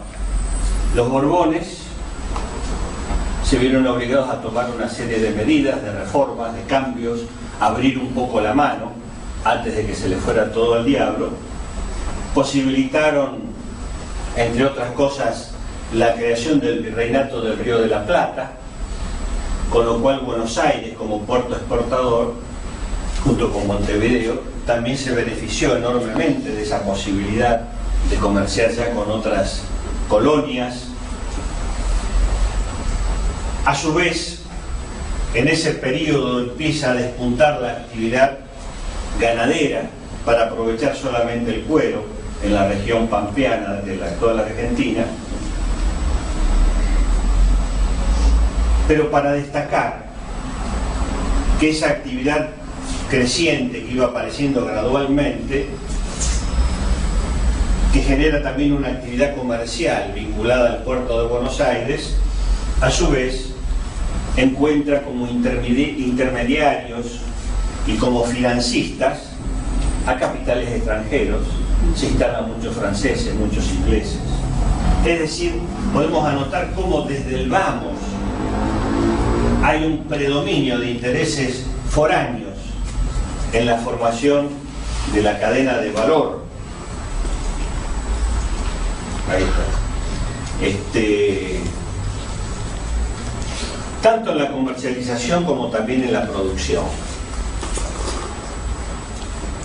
los Borbones se vieron obligados a tomar una serie de medidas, de reformas, de cambios, abrir un poco la mano, antes de que se le fuera todo al diablo, posibilitaron, entre otras cosas, la creación del Virreinato del Río de la Plata, con lo cual Buenos Aires, como puerto exportador, junto con Montevideo, también se benefició enormemente de esa posibilidad de comerciar ya con otras colonias. A su vez, en ese periodo empieza a despuntar la actividad ganadera para aprovechar solamente el cuero en la región pampeana de la actual Argentina. Pero para destacar que esa actividad creciente que iba apareciendo gradualmente, que genera también una actividad comercial vinculada al puerto de Buenos Aires, a su vez encuentra como intermediarios y como financistas a capitales extranjeros. Se instalan muchos franceses, muchos ingleses. Es decir, podemos anotar cómo desde el vamos hay un predominio de intereses foráneos en la formación de la cadena de valor. Ahí está. Tanto en la comercialización como también en la producción.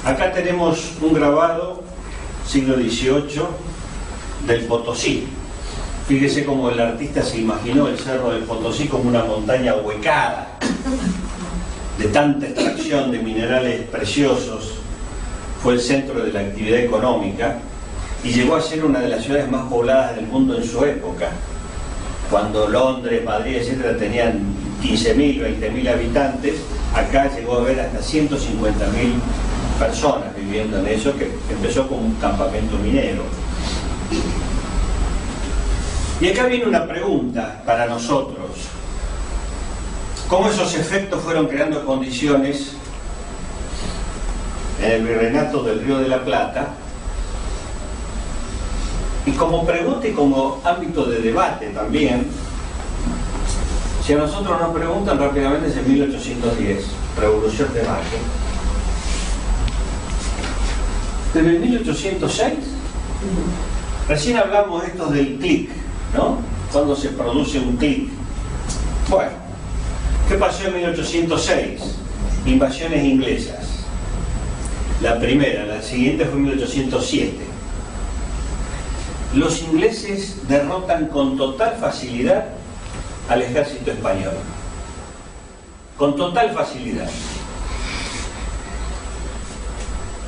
Acá tenemos un grabado, siglo XVIII, del Potosí. Fíjese cómo el artista se imaginó el cerro del Potosí como una montaña huecada, de tanta extracción de minerales preciosos. Fue el centro de la actividad económica y llegó a ser una de las ciudades más pobladas del mundo en su época. Cuando Londres, Madrid, etc. tenían 15.000, 20.000 habitantes, acá llegó a haber hasta 150.000 personas viviendo en eso, que empezó como un campamento minero. Y acá viene una pregunta para nosotros. ¿Cómo esos efectos fueron creando condiciones en el Virreinato del Río de la Plata? Y como pregunta y como ámbito de debate también, si a nosotros nos preguntan rápidamente, es en 1810, Revolución de Mayo. Desde el 1806, recién hablamos estos del clic, ¿no? Cuando se produce un clic. Bueno, ¿qué pasó en 1806? Invasiones inglesas. La primera, la siguiente fue en 1807. Los ingleses derrotan con total facilidad al ejército español. Con total facilidad.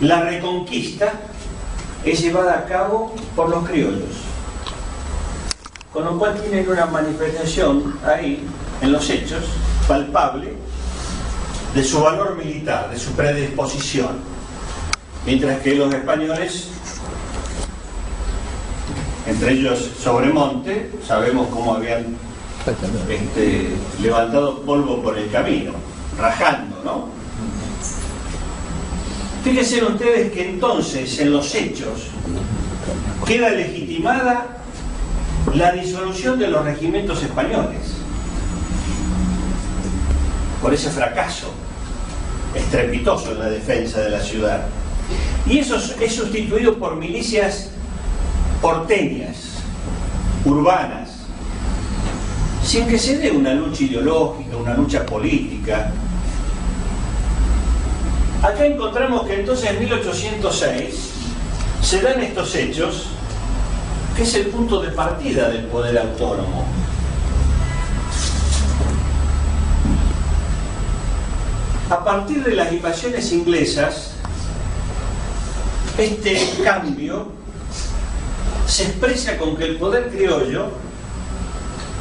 La reconquista es llevada a cabo por los criollos. Con lo cual tienen una manifestación ahí, en los hechos, palpable, de su valor militar, de su predisposición. Mientras que los españoles, entre ellos Sobremonte, sabemos cómo habían levantado polvo por el camino, rajando, ¿no? Fíjense ustedes que entonces, en los hechos, queda legitimada la disolución de los regimientos españoles por ese fracaso estrepitoso en la defensa de la ciudad. Y eso es sustituido por milicias porteñas, urbanas, sin que se dé una lucha ideológica, una lucha política. Acá encontramos que entonces en 1806 se dan estos hechos, que es el punto de partida del poder autónomo. A partir de las invasiones inglesas, este cambio se expresa con que el poder criollo,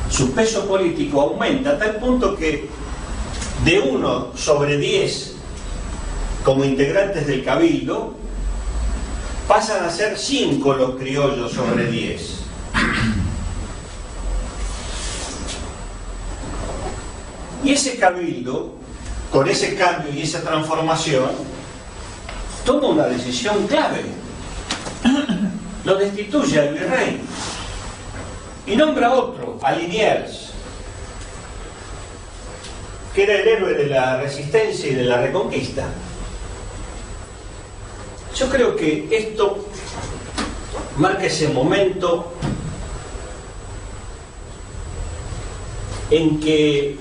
su peso político aumenta a tal punto que de 1 sobre 10 como integrantes del cabildo pasan a ser 5 los criollos sobre 10. Y ese cabildo, con ese cambio y esa transformación, toma una decisión clave. Lo destituye al virrey y nombra a otro, a Liniers, que era el héroe de la resistencia y de la reconquista. Yo creo que esto marca ese momento en que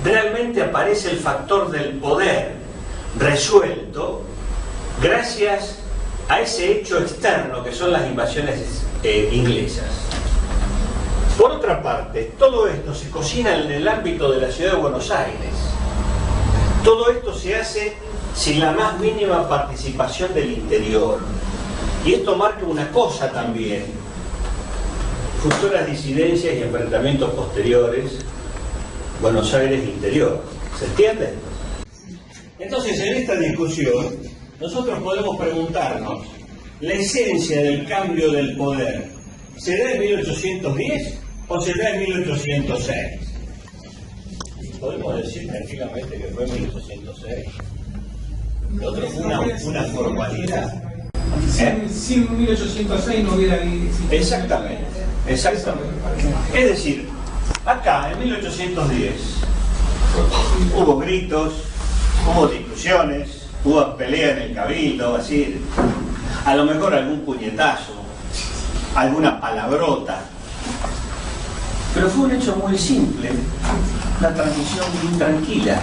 realmente aparece el factor del poder resuelto gracias a ese hecho externo que son las invasiones inglesas. Por otra parte, todo esto se cocina en el ámbito de la ciudad de Buenos Aires. Todo esto se hace sin la más mínima participación del interior. Y esto marca una cosa también: futuras disidencias y enfrentamientos posteriores, Buenos Aires interior. ¿Se entiende? Entonces, en esta discusión, nosotros podemos preguntarnos: ¿la esencia del cambio del poder será en 1810 o será en 1806? Podemos decir tranquilamente que fue en 1806. Lo otro fue una formalidad. Sin 1806 no hubiera existido. Exactamente, exactamente. Es decir, acá en 1810 hubo gritos, hubo discusiones, hubo pelea en el cabildo, así, a lo mejor algún puñetazo, alguna palabrota, pero fue un hecho muy simple, una transmisión muy tranquila.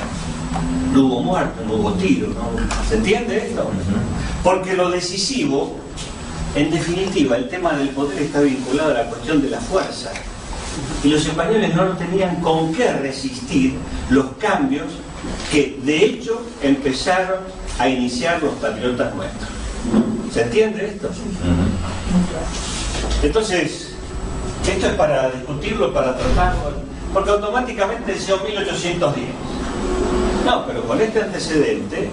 No hubo muertos, no hubo tiros, ¿no? ¿Se entiende esto? Porque lo decisivo, en definitiva, el tema del poder está vinculado a la cuestión de la fuerza. Y los españoles no tenían con qué resistir los cambios que, de hecho, empezaron a iniciar los patriotas nuestros. ¿Se entiende esto? Entonces, esto es para discutirlo, para tratarlo, porque automáticamente decía 1810. No, pero con este antecedente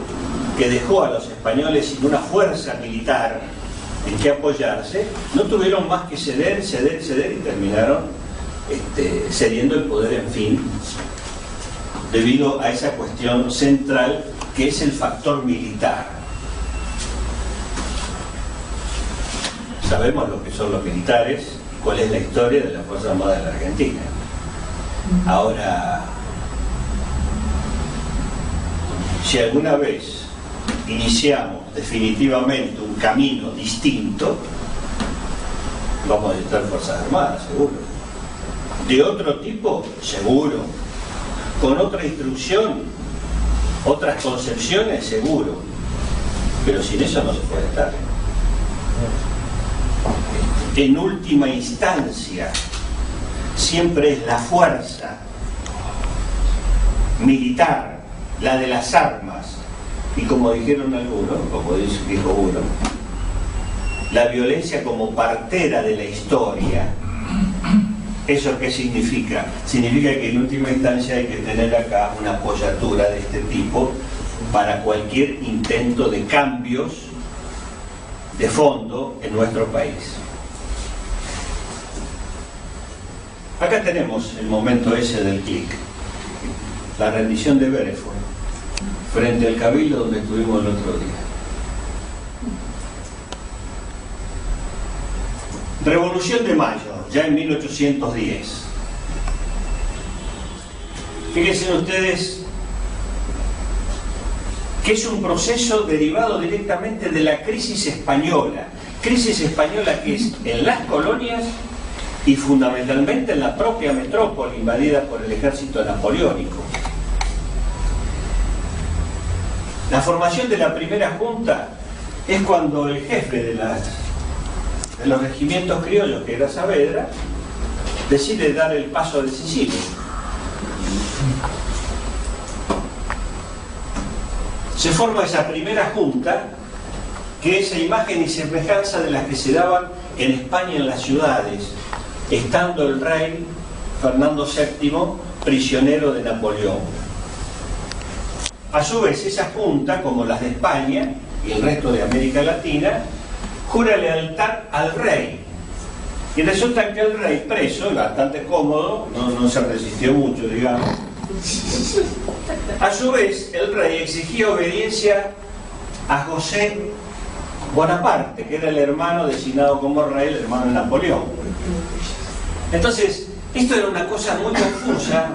que dejó a los españoles sin una fuerza militar en que apoyarse, no tuvieron más que ceder y terminaron cediendo el poder, en fin, debido a esa cuestión central que es el factor militar. Sabemos lo que son los militares y cuál es la historia de las Fuerzas Armadas de la Argentina. Ahora, si alguna vez iniciamos definitivamente un camino distinto, vamos a necesitar Fuerzas Armadas, seguro. De otro tipo, seguro. Con otra instrucción, otras concepciones, seguro. Pero sin eso no se puede estar. En última instancia, siempre es la fuerza militar, la de las armas, y como dijeron algunos, como dijo uno, la violencia como partera de la historia. ¿Eso qué significa? Significa que en última instancia hay que tener acá una apoyatura de este tipo para cualquier intento de cambios de fondo en nuestro país. Acá tenemos el momento ese del clic, la rendición de Belfort frente al cabildo donde estuvimos el otro día. Revolución de Mayo, ya en 1810. Fíjense ustedes que es un proceso derivado directamente de la crisis española que es en las colonias y fundamentalmente en la propia metrópoli invadida por el ejército napoleónico. La formación de la primera junta es cuando el jefe de los regimientos criollos, que era Saavedra, decide dar el paso decisivo. Se forma esa primera junta, que es imagen y semejanza de las que se daban en España en las ciudades, estando el rey Fernando VII prisionero de Napoleón. A su vez, esa junta, como las de España y el resto de América Latina, jura lealtad al rey. Y resulta que el rey, preso, bastante cómodo, no se resistió mucho, digamos. A su vez, el rey exigía obediencia a José Bonaparte, que era el hermano designado como rey, el hermano de Napoleón. Entonces, esto era una cosa muy confusa,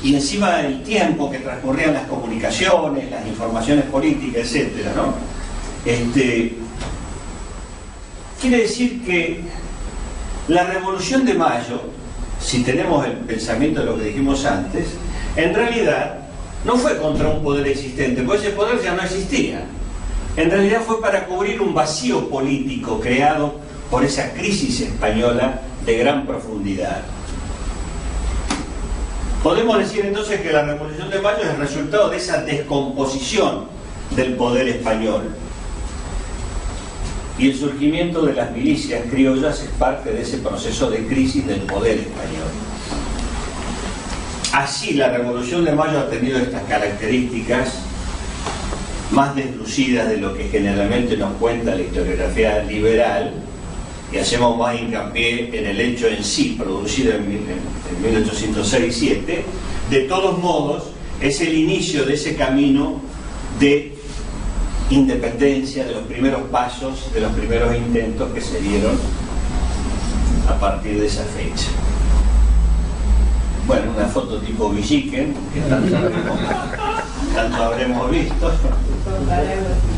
y encima del tiempo que transcurrían las comunicaciones, las informaciones políticas, etcétera, ¿no? Quiere decir que la Revolución de Mayo, si tenemos el pensamiento de lo que dijimos antes, en realidad no fue contra un poder existente, porque ese poder ya no existía. En realidad fue para cubrir un vacío político creado por esa crisis española de gran profundidad. Podemos decir entonces que la Revolución de Mayo es el resultado de esa descomposición del poder español. Y el surgimiento de las milicias criollas es parte de ese proceso de crisis del poder español. Así, la Revolución de Mayo ha tenido estas características más deslucidas de lo que generalmente nos cuenta la historiografía liberal, y hacemos más hincapié en el hecho en sí, producido en 1806-7. De todos modos, es el inicio de ese camino de independencia, de los primeros pasos, de los primeros intentos que se dieron a partir de esa fecha. Bueno, una foto tipo Villiquen, que tanto habremos visto.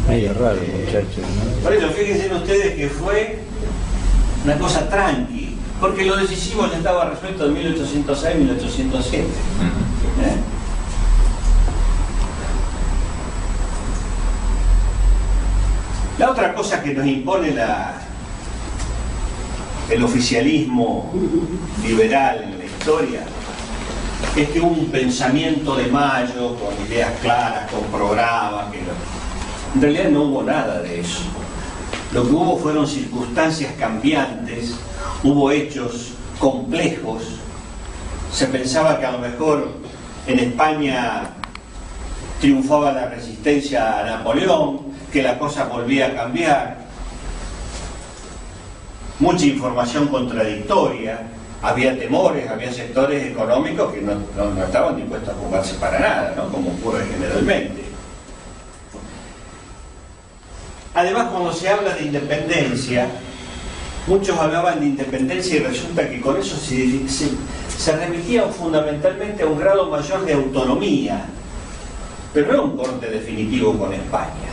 Medio raro, muchachos, ¿no? Por eso, fíjense ustedes que fue una cosa tranqui, porque lo decisivo ya estaba resuelto en 1806-1807. La otra cosa que nos impone el oficialismo liberal en la historia es que hubo un pensamiento de Mayo con ideas claras, con programas, en realidad no hubo nada de eso. Lo que hubo fueron circunstancias cambiantes, hubo hechos complejos. Se pensaba que a lo mejor en España triunfaba la resistencia a Napoleón, que la cosa volvía a cambiar. Mucha información contradictoria, había temores, había sectores económicos que no estaban dispuestos a jugarse para nada, ¿no? Como ocurre generalmente. Además, cuando se habla de independencia, muchos hablaban de independencia y resulta que con eso se remitían fundamentalmente a un grado mayor de autonomía, pero no un corte definitivo con España.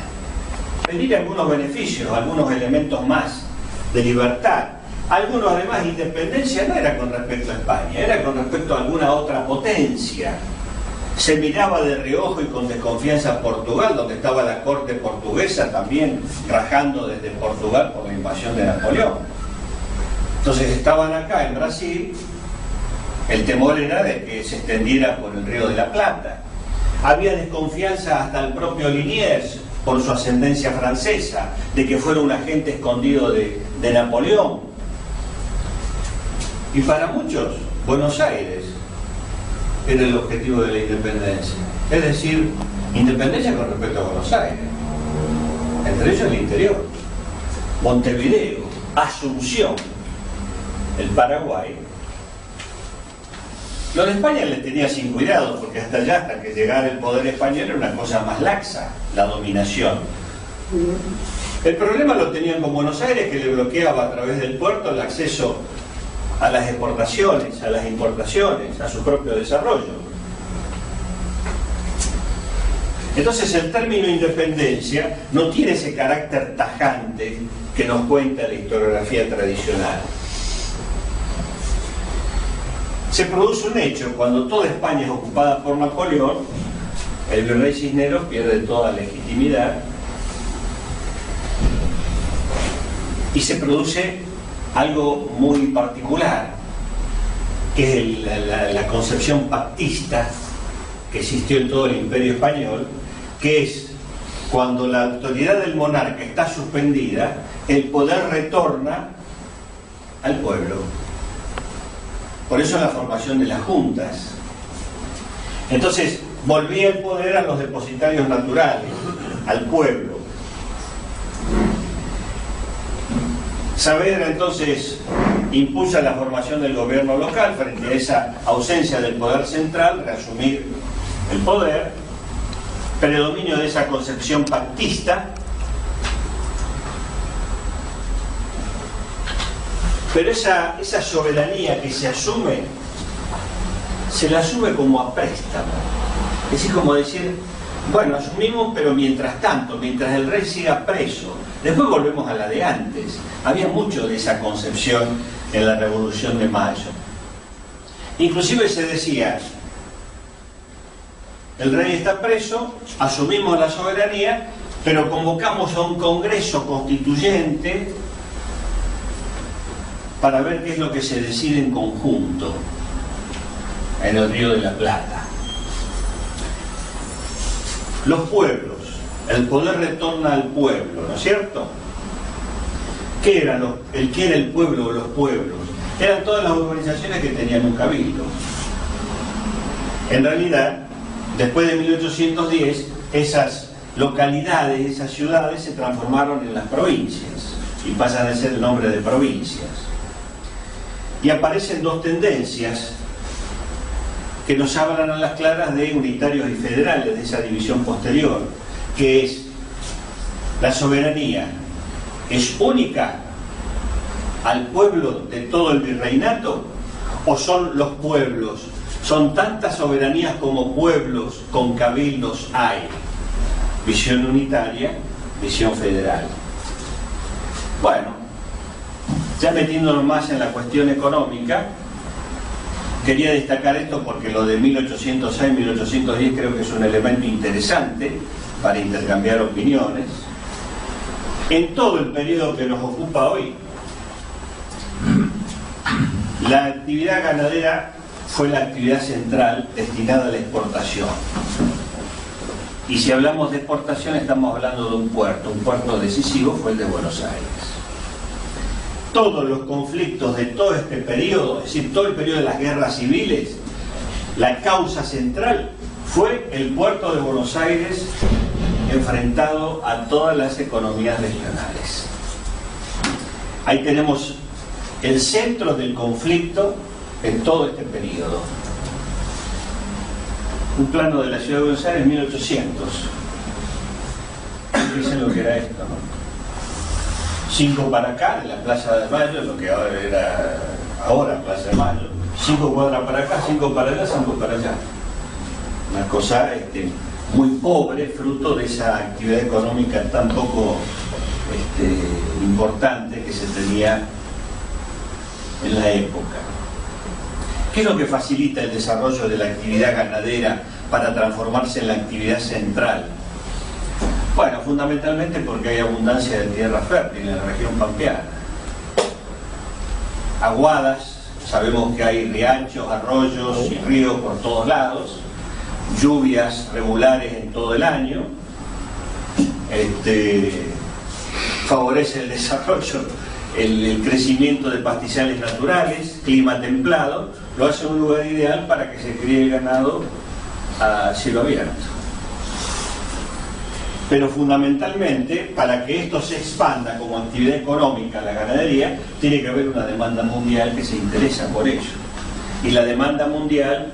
Pedir algunos beneficios, algunos elementos más de libertad. Algunos, además, independencia no era con respecto a España, era con respecto a alguna otra potencia. Se miraba de reojo y con desconfianza a Portugal, donde estaba la corte portuguesa también rajando desde Portugal por la invasión de Napoleón. Entonces estaban acá en Brasil, el temor era de que se extendiera por el Río de la Plata. Había desconfianza hasta el propio Liniers por su ascendencia francesa, de que fuera un agente escondido de Napoleón. Y para muchos, Buenos Aires era el objetivo de la independencia. Es decir, independencia con respecto a Buenos Aires. Entre ellos el interior. Montevideo, Asunción, el Paraguay. Lo de España les tenía sin cuidado, porque hasta allá, hasta que llegara el poder español, era una cosa más laxa, la dominación. El problema lo tenían con Buenos Aires, que le bloqueaba a través del puerto el acceso a las exportaciones, a las importaciones, a su propio desarrollo. Entonces el término independencia no tiene ese carácter tajante que nos cuenta la historiografía tradicional. Se produce un hecho cuando toda España es ocupada por Napoleón, el virrey Cisneros pierde toda legitimidad y se produce algo muy particular, que es la concepción pactista que existió en todo el Imperio Español, que es cuando la autoridad del monarca está suspendida, el poder retorna al pueblo. Por eso la formación de las juntas. Entonces, volvía el poder a los depositarios naturales, al pueblo. Saavedra entonces impulsa la formación del gobierno local frente a esa ausencia del poder central, reasumir el poder, predominio de esa concepción pactista, pero esa soberanía que se asume, se la asume como a préstamo. Es decir, como decir, Bueno, asumimos, pero mientras tanto, mientras el rey siga preso, después volvemos a la de antes. Había mucho de esa concepción en la Revolución de Mayo. Inclusive se decía, el rey está preso, asumimos la soberanía, pero convocamos a un congreso constituyente para ver qué es lo que se decide en conjunto en el Río de la Plata. Los pueblos, el poder retorna al pueblo, ¿no es cierto? ¿Qué era el pueblo o los pueblos? Eran todas las organizaciones que tenían un cabildo. En realidad, después de 1810, esas localidades, esas ciudades se transformaron en las provincias y pasan a ser el nombre de provincias. Y aparecen dos tendencias que nos hablan a las claras de unitarios y federales, de esa división posterior, que es la soberanía es única al pueblo de todo el virreinato, o son los pueblos, son tantas soberanías como pueblos con cabildos hay. Visión unitaria, visión federal. Bueno, ya metiéndonos más en la cuestión económica, quería destacar esto porque lo de 1806-1810 creo que es un elemento interesante para intercambiar opiniones. En todo el periodo que nos ocupa hoy, la actividad ganadera fue la actividad central destinada a la exportación. Y si hablamos de exportación estamos hablando de un puerto decisivo fue el de Buenos Aires. Todos los conflictos de todo este periodo, es decir, todo el periodo de las guerras civiles, la causa central fue el puerto de Buenos Aires enfrentado a todas las economías regionales. Ahí tenemos el centro del conflicto en todo este periodo. Un plano de la ciudad de Buenos Aires, 1800. Dicen lo que era esto, ¿no? 5 para acá, de la Plaza de Mayo, lo que ahora Plaza de Mayo. 5 cuadras para acá, 5 para allá, 5 para allá. Una cosa muy pobre, fruto de esa actividad económica tan poco importante que se tenía en la época. ¿Qué es lo que facilita el desarrollo de la actividad ganadera para transformarse en la actividad central? Bueno, fundamentalmente porque hay abundancia de tierra fértil en la región pampeana. Aguadas, sabemos que hay riachos, arroyos y ríos por todos lados, lluvias regulares en todo el año, favorece el desarrollo, el crecimiento de pastizales naturales, clima templado, lo hace un lugar ideal para que se críe el ganado a cielo abierto. Pero fundamentalmente, para que esto se expanda como actividad económica, la ganadería, tiene que haber una demanda mundial que se interesa por ello. Y la demanda mundial,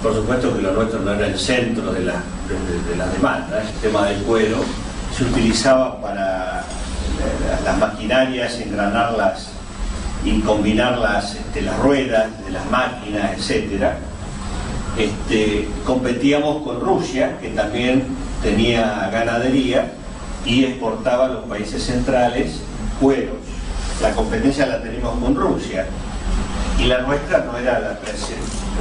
por supuesto que lo nuestro no era el centro de la demanda, el tema del cuero se utilizaba para las maquinarias, engranarlas y combinar las ruedas de las máquinas, etcétera. Competíamos con Rusia, que también tenía ganadería y exportaba a los países centrales cueros. La competencia la tenemos con Rusia y la nuestra no era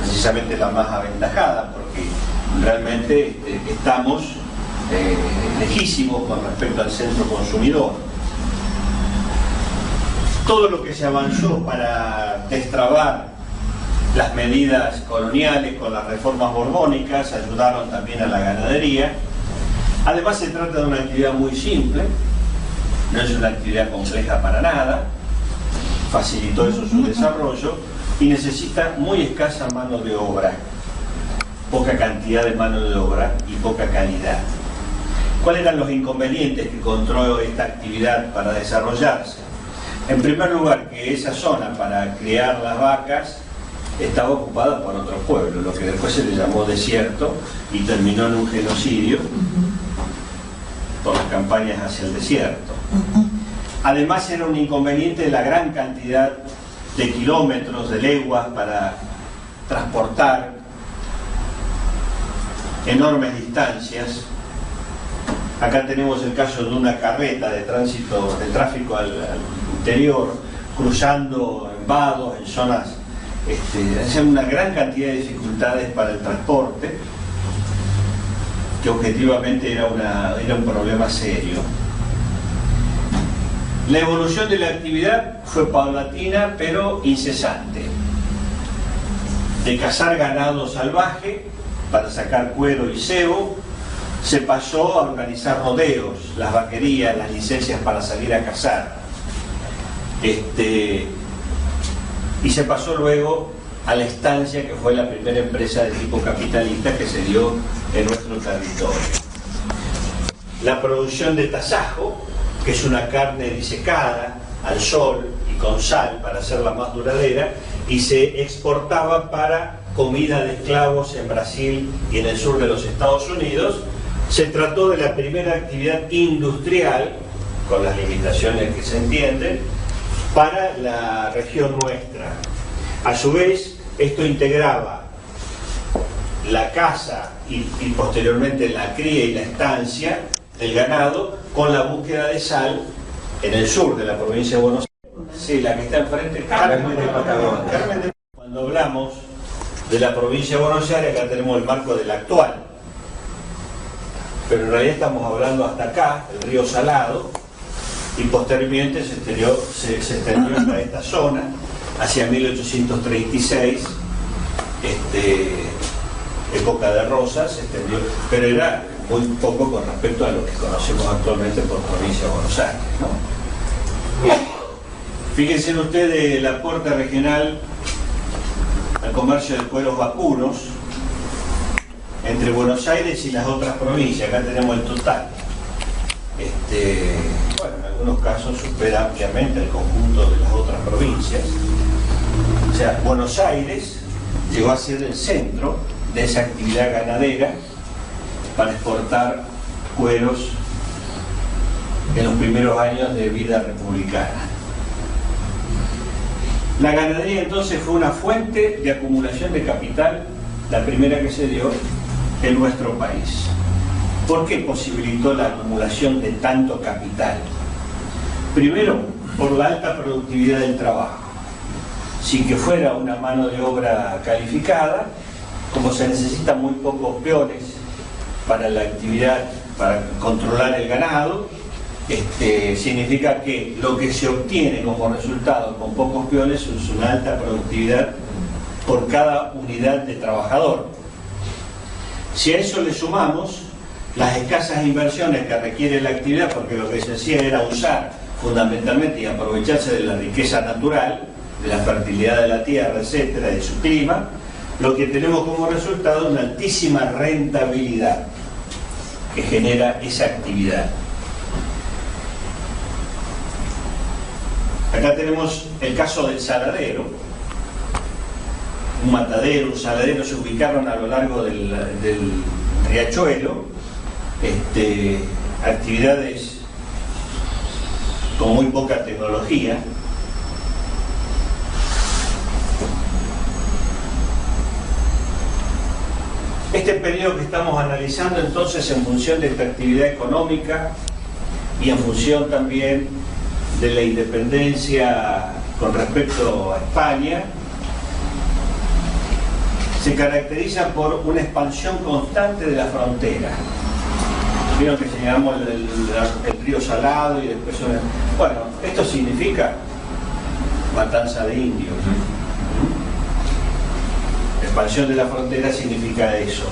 precisamente la más aventajada, porque realmente estamos lejísimos con respecto al centro consumidor. Todo lo que se avanzó para destrabar las medidas coloniales con las reformas borbónicas ayudaron también a la ganadería. Además se trata de una actividad muy simple, no es una actividad compleja para nada, facilitó eso su desarrollo y necesita muy escasa mano de obra, poca cantidad de mano de obra y poca calidad. ¿Cuáles eran los inconvenientes que encontró esta actividad para desarrollarse? En primer lugar, que esa zona para criar las vacas estaba ocupada por otros pueblos, lo que después se le llamó desierto y terminó en un genocidio por las campañas hacia el desierto. Además era un inconveniente la gran cantidad de kilómetros, de leguas para transportar enormes distancias. Acá tenemos el caso de una carreta de tránsito, de tráfico al interior, cruzando en vados, en zonas, hacen una gran cantidad de dificultades para el transporte, que objetivamente era un problema serio. La evolución de la actividad fue paulatina pero incesante. De cazar ganado salvaje para sacar cuero y cebo, se pasó a organizar rodeos, las vaquerías, las licencias para salir a cazar. Y se pasó luego a la estancia, que fue la primera empresa de tipo capitalista que se dio en nuestro territorio. La producción de tasajo, que es una carne disecada al sol y con sal para hacerla más duradera, y se exportaba para comida de esclavos en Brasil y en el sur de los Estados Unidos. Se trató de la primera actividad industrial, con las limitaciones que se entienden, para la región nuestra. A su vez, esto integraba la caza y posteriormente la cría y la estancia del ganado con la búsqueda de sal en el sur de la provincia de Buenos Aires. Sí, la que está enfrente, Carmen de Patagonia. Cuando hablamos de la provincia de Buenos Aires, acá tenemos el marco de la actual. Pero en realidad estamos hablando hasta acá, el río Salado, y posteriormente se extendió hasta esta zona, hacia 1836, época de Rosas, se extendió, pero era muy poco con respecto a lo que conocemos actualmente por provincia de Buenos Aires, ¿no? Fíjense ustedes el aporte regional al comercio de cueros vacunos entre Buenos Aires y las otras provincias. Acá tenemos el total. Bueno, en algunos casos supera ampliamente el conjunto de las otras provincias. O sea, Buenos Aires llegó a ser el centro de esa actividad ganadera para exportar cueros en los primeros años de vida republicana. La ganadería entonces fue una fuente de acumulación de capital, la primera que se dio en nuestro país. ¿Por qué posibilitó la acumulación de tanto capital? Primero, por la alta productividad del trabajo. Sin que fuera una mano de obra calificada, como se necesitan muy pocos peones para la actividad, para controlar el ganado, significa que lo que se obtiene como resultado con pocos peones es una alta productividad por cada unidad de trabajador. Si a eso le sumamos las escasas inversiones que requiere la actividad, porque lo que se hacía era usar fundamentalmente y aprovecharse de la riqueza natural, de la fertilidad de la tierra, etcétera, de su clima, lo que tenemos como resultado es una altísima rentabilidad que genera esa actividad. Acá tenemos el caso del saladero. Un matadero, un saladero se ubicaron a lo largo del riachuelo, actividades con muy poca tecnología. Este periodo que estamos analizando entonces en función de esta actividad económica y en función también de la independencia con respecto a España, se caracteriza por una expansión constante de la frontera. Vieron que señalamos el río Salado y después... Bueno, esto significa matanza de indios. Expansión de la frontera significa eso.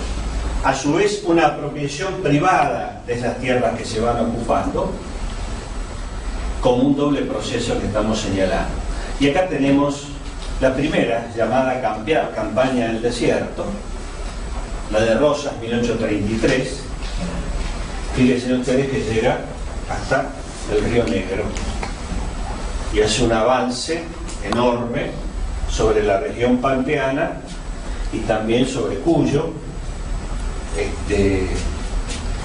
A su vez, una apropiación privada de esas tierras que se van ocupando, como un doble proceso que estamos señalando. Y acá tenemos la primera, llamada Campaña del Desierto, la de Rosas, 1833. Fíjense ustedes que llega hasta el Río Negro y hace un avance enorme sobre la región pampeana y también sobre Cuyo,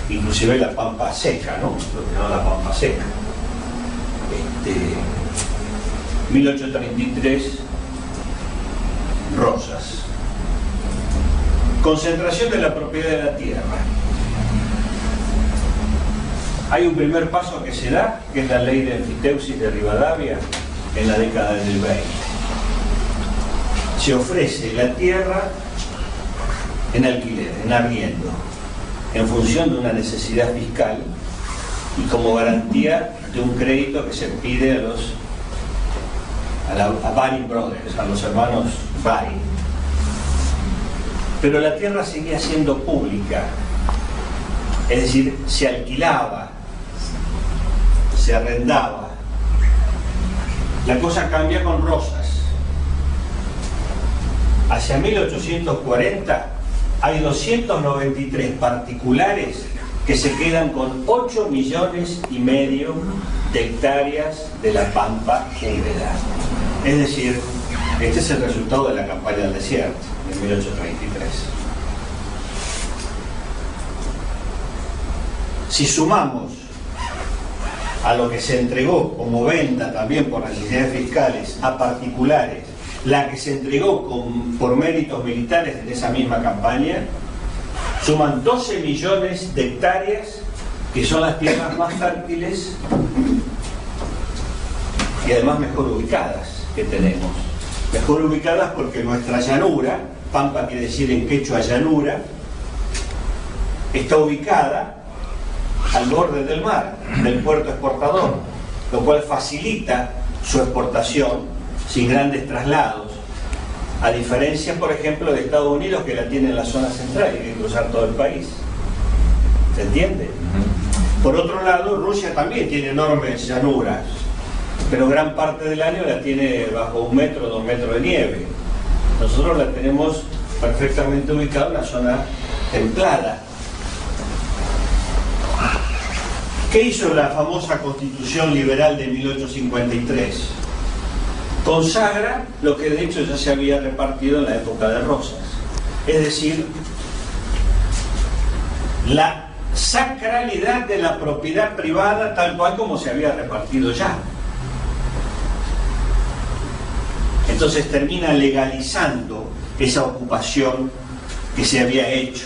inclusive la Pampa Seca, ¿no? Lo que llaman la Pampa Seca. 1833, Rosas. Concentración de la propiedad de la tierra. Hay un primer paso que se da, que es la ley de enfiteusis de Rivadavia en la década del 20. Se ofrece la tierra en alquiler, en arriendo, en función de una necesidad fiscal y como garantía de un crédito que se pide a Baring Brothers, a los hermanos Baring. Pero la tierra seguía siendo pública, es decir, se alquilaba, se arrendaba. La cosa cambia con Rosas. Hacia 1840 hay 293 particulares que se quedan con 8,5 millones de hectáreas de la pampa húmeda. Es decir, este es el resultado de la campaña del desierto de 1833. Si sumamos a lo que se entregó como venta también por necesidades fiscales a particulares, la que se entregó por méritos militares en esa misma campaña, suman 12 millones de hectáreas, que son las tierras más fértiles y además mejor ubicadas que tenemos. Mejor ubicadas porque nuestra llanura, pampa quiere decir en quechua llanura, está ubicada al borde del mar, del puerto exportador, lo cual facilita su exportación sin grandes traslados, a diferencia, por ejemplo, de Estados Unidos, que la tiene en la zona central y hay que cruzar todo el país. ¿Se entiende? Por otro lado, Rusia también tiene enormes llanuras, pero gran parte del año la tiene bajo 1 metro, 2 metros de nieve. Nosotros la tenemos perfectamente ubicada en una zona templada. ¿Qué hizo la famosa Constitución Liberal de 1853? Consagra lo que de hecho ya se había repartido en la época de Rosas, es decir, la sacralidad de la propiedad privada tal cual como se había repartido ya. Entonces termina legalizando esa ocupación que se había hecho.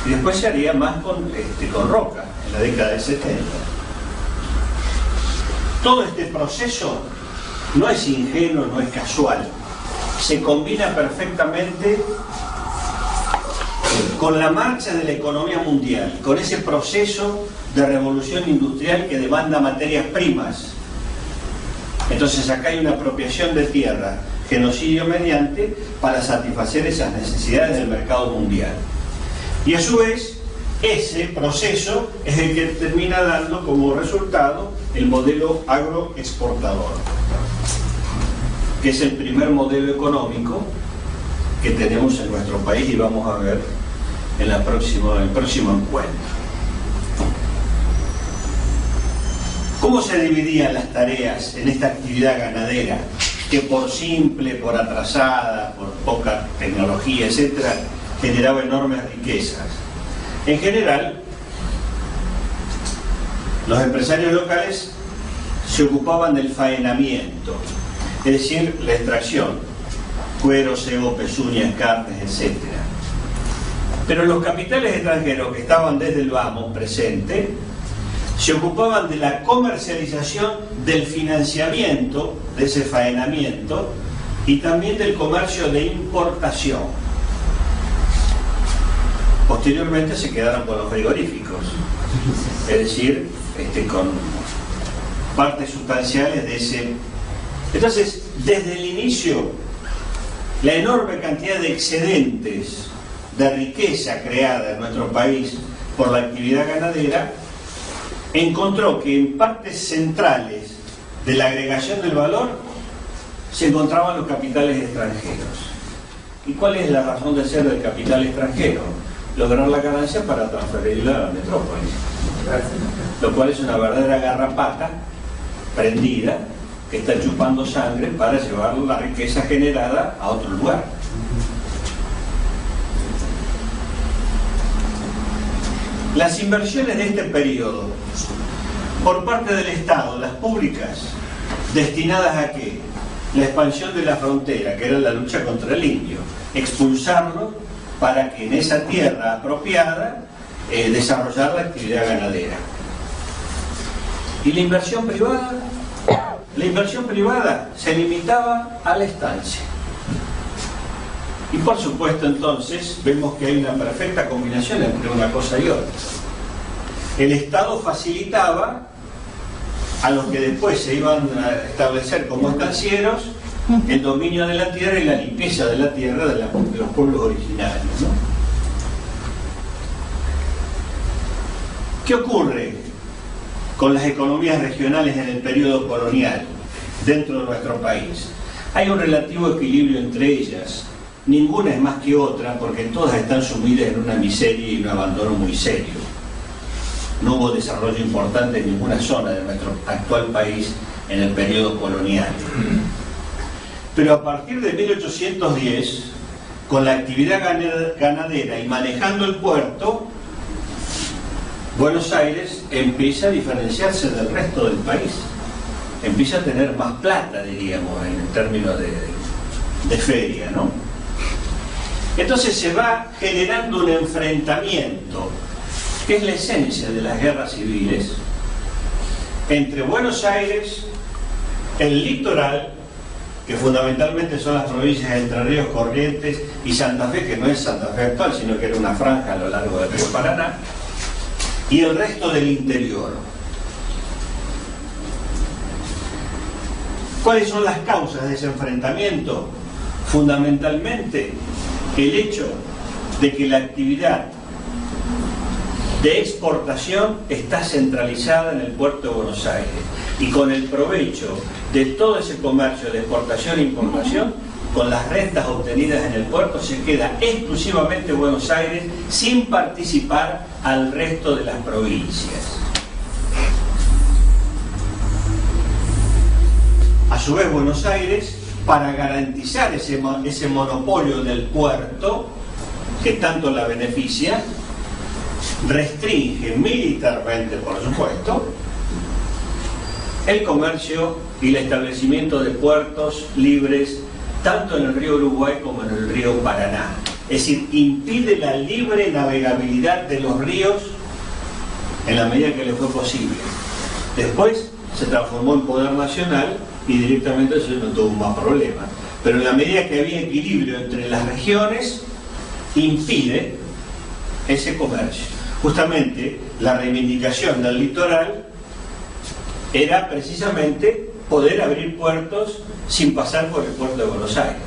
Y después se haría más con Roca, en la década del 70. Todo este proceso no es ingenuo, no es casual. Se combina perfectamente con la marcha de la economía mundial, con ese proceso de revolución industrial que demanda materias primas. Entonces acá hay una apropiación de tierra, genocidio mediante, para satisfacer esas necesidades del mercado mundial. Y a su vez, ese proceso es el que termina dando como resultado el modelo agroexportador, que es el primer modelo económico que tenemos en nuestro país y vamos a ver en el próximo encuentro. ¿Cómo se dividían las tareas en esta actividad ganadera que por simple, por atrasada, por poca tecnología, etcétera, generaba enormes riquezas? En general, los empresarios locales se ocupaban del faenamiento, es decir, la extracción, cuero, cebo, pezuñas, carnes, etc. Pero los capitales extranjeros que estaban desde el vamos presente se ocupaban de la comercialización, del financiamiento de ese faenamiento y también del comercio de importación. Posteriormente se quedaron con los frigoríficos, es decir, con partes sustanciales de ese. Entonces, desde el inicio, la enorme cantidad de excedentes de riqueza creada en nuestro país por la actividad ganadera encontró que en partes centrales de la agregación del valor se encontraban los capitales extranjeros. ¿Y cuál es la razón de ser del capital extranjero? Lograr la ganancia para transferirla a la metrópoli, lo cual es una verdadera garrapata prendida que está chupando sangre para llevar la riqueza generada a otro lugar. Las inversiones de este periodo por parte del Estado, las públicas, destinadas a ¿qué? La expansión de la frontera, que era la lucha contra el indio, expulsarlo para que en esa tierra apropiada desarrollar la actividad ganadera. ¿Y la inversión privada? La inversión privada se limitaba a la estancia. Y por supuesto entonces vemos que hay una perfecta combinación entre una cosa y otra. El Estado facilitaba a los que después se iban a establecer como estancieros el dominio de la tierra y la limpieza de la tierra de los pueblos originarios, ¿no? ¿Qué ocurre con las economías regionales en el periodo colonial dentro de nuestro país? Hay un relativo equilibrio entre ellas. Ninguna es más que otra porque todas están sumidas en una miseria y un abandono muy serio. No hubo desarrollo importante en ninguna zona de nuestro actual país en el periodo colonial. Pero a partir de 1810, con la actividad ganadera y manejando el puerto, Buenos Aires empieza a diferenciarse del resto del país. Empieza a tener más plata, diríamos, en términos de feria, ¿no? Entonces se va generando un enfrentamiento, que es la esencia de las guerras civiles, entre Buenos Aires, el litoral, que fundamentalmente son las provincias de Entre Ríos, Corrientes y Santa Fe, que no es Santa Fe actual, sino que era una franja a lo largo del río Paraná, y el resto del interior. ¿Cuáles son las causas de ese enfrentamiento? Fundamentalmente, el hecho de que la actividad de exportación está centralizada en el puerto de Buenos Aires, y con el provecho de todo ese comercio de exportación e importación, con las rentas obtenidas en el puerto, se queda exclusivamente Buenos Aires sin participar al resto de las provincias. A su vez, Buenos Aires, para garantizar ese monopolio del puerto, que tanto la beneficia, restringe militarmente, por supuesto, el comercio y el establecimiento de puertos libres tanto en el río Uruguay como en el río Paraná. Es decir, impide la libre navegabilidad de los ríos en la medida que le fue posible. Después se transformó en poder nacional y directamente eso no tuvo más problemas. Pero en la medida que había equilibrio entre las regiones, impide ese comercio. Justamente la reivindicación del litoral era precisamente poder abrir puertos sin pasar por el puerto de Buenos Aires,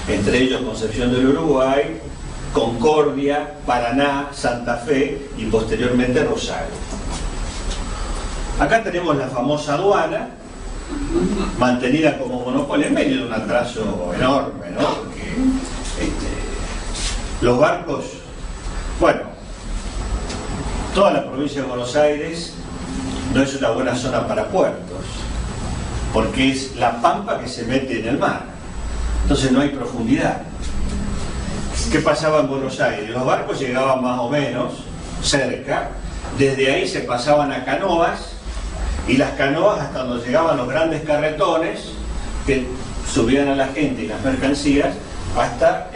entre ellos Concepción del Uruguay, Concordia, Paraná, Santa Fe y posteriormente Rosario. Acá tenemos la famosa aduana, mantenida como monopolio en medio de un atraso enorme, ¿no? Porque los barcos, bueno, toda la provincia de Buenos Aires no es una buena zona para puertos, porque es la pampa que se mete en el mar, entonces no hay profundidad. ¿Qué pasaba en Buenos Aires? Los barcos llegaban más o menos cerca, desde ahí se pasaban a canoas, y las canoas hasta donde llegaban los grandes carretones que subían a la gente y las mercancías hasta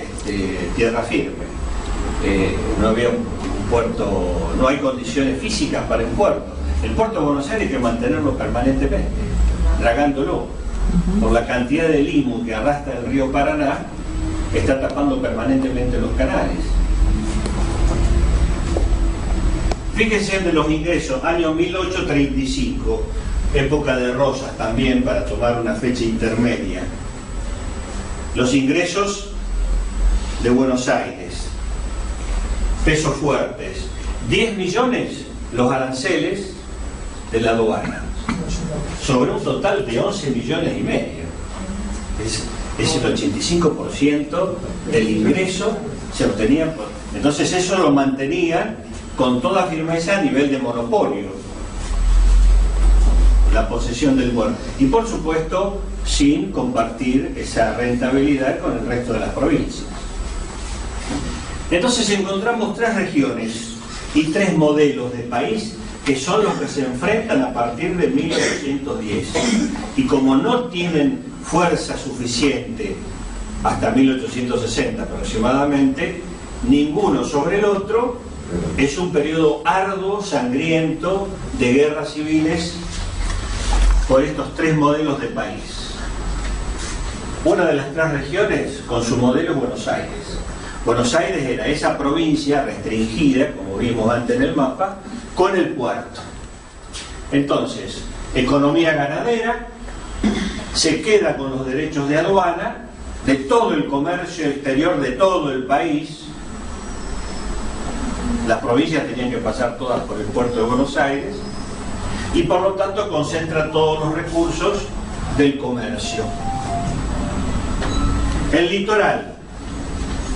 tierra firme. No había un puerto, no hay condiciones físicas para un puerto. El puerto de Buenos Aires hay que mantenerlo permanentemente, dragándolo, por la cantidad de limo que arrastra el río Paraná, está tapando permanentemente los canales. Fíjense de los ingresos, año 1835, época de Rosas también, para tomar una fecha intermedia. Los ingresos de Buenos Aires, pesos fuertes, 10 millones los aranceles de la aduana, sobre un total de 11 millones y medio. Es el 85% del ingreso se obtenía por... Entonces eso lo mantenían con toda firmeza a nivel de monopolio, la posesión del puerto, y por supuesto sin compartir esa rentabilidad con el resto de las provincias. Entonces encontramos tres regiones y tres modelos de país que son los que se enfrentan a partir de 1810, y como no tienen fuerza suficiente hasta 1860 aproximadamente, ninguno sobre el otro, es un periodo arduo, sangriento, de guerras civiles por estos tres modelos de país. Una de las tres regiones con su modelo es Buenos Aires. Buenos Aires era esa provincia restringida, como vimos antes en el mapa, con el puerto. Entonces, economía ganadera, se queda con los derechos de aduana de todo el comercio exterior de todo el país. Las provincias tenían que pasar todas por el puerto de Buenos Aires y por lo tanto concentra todos los recursos del comercio. El litoral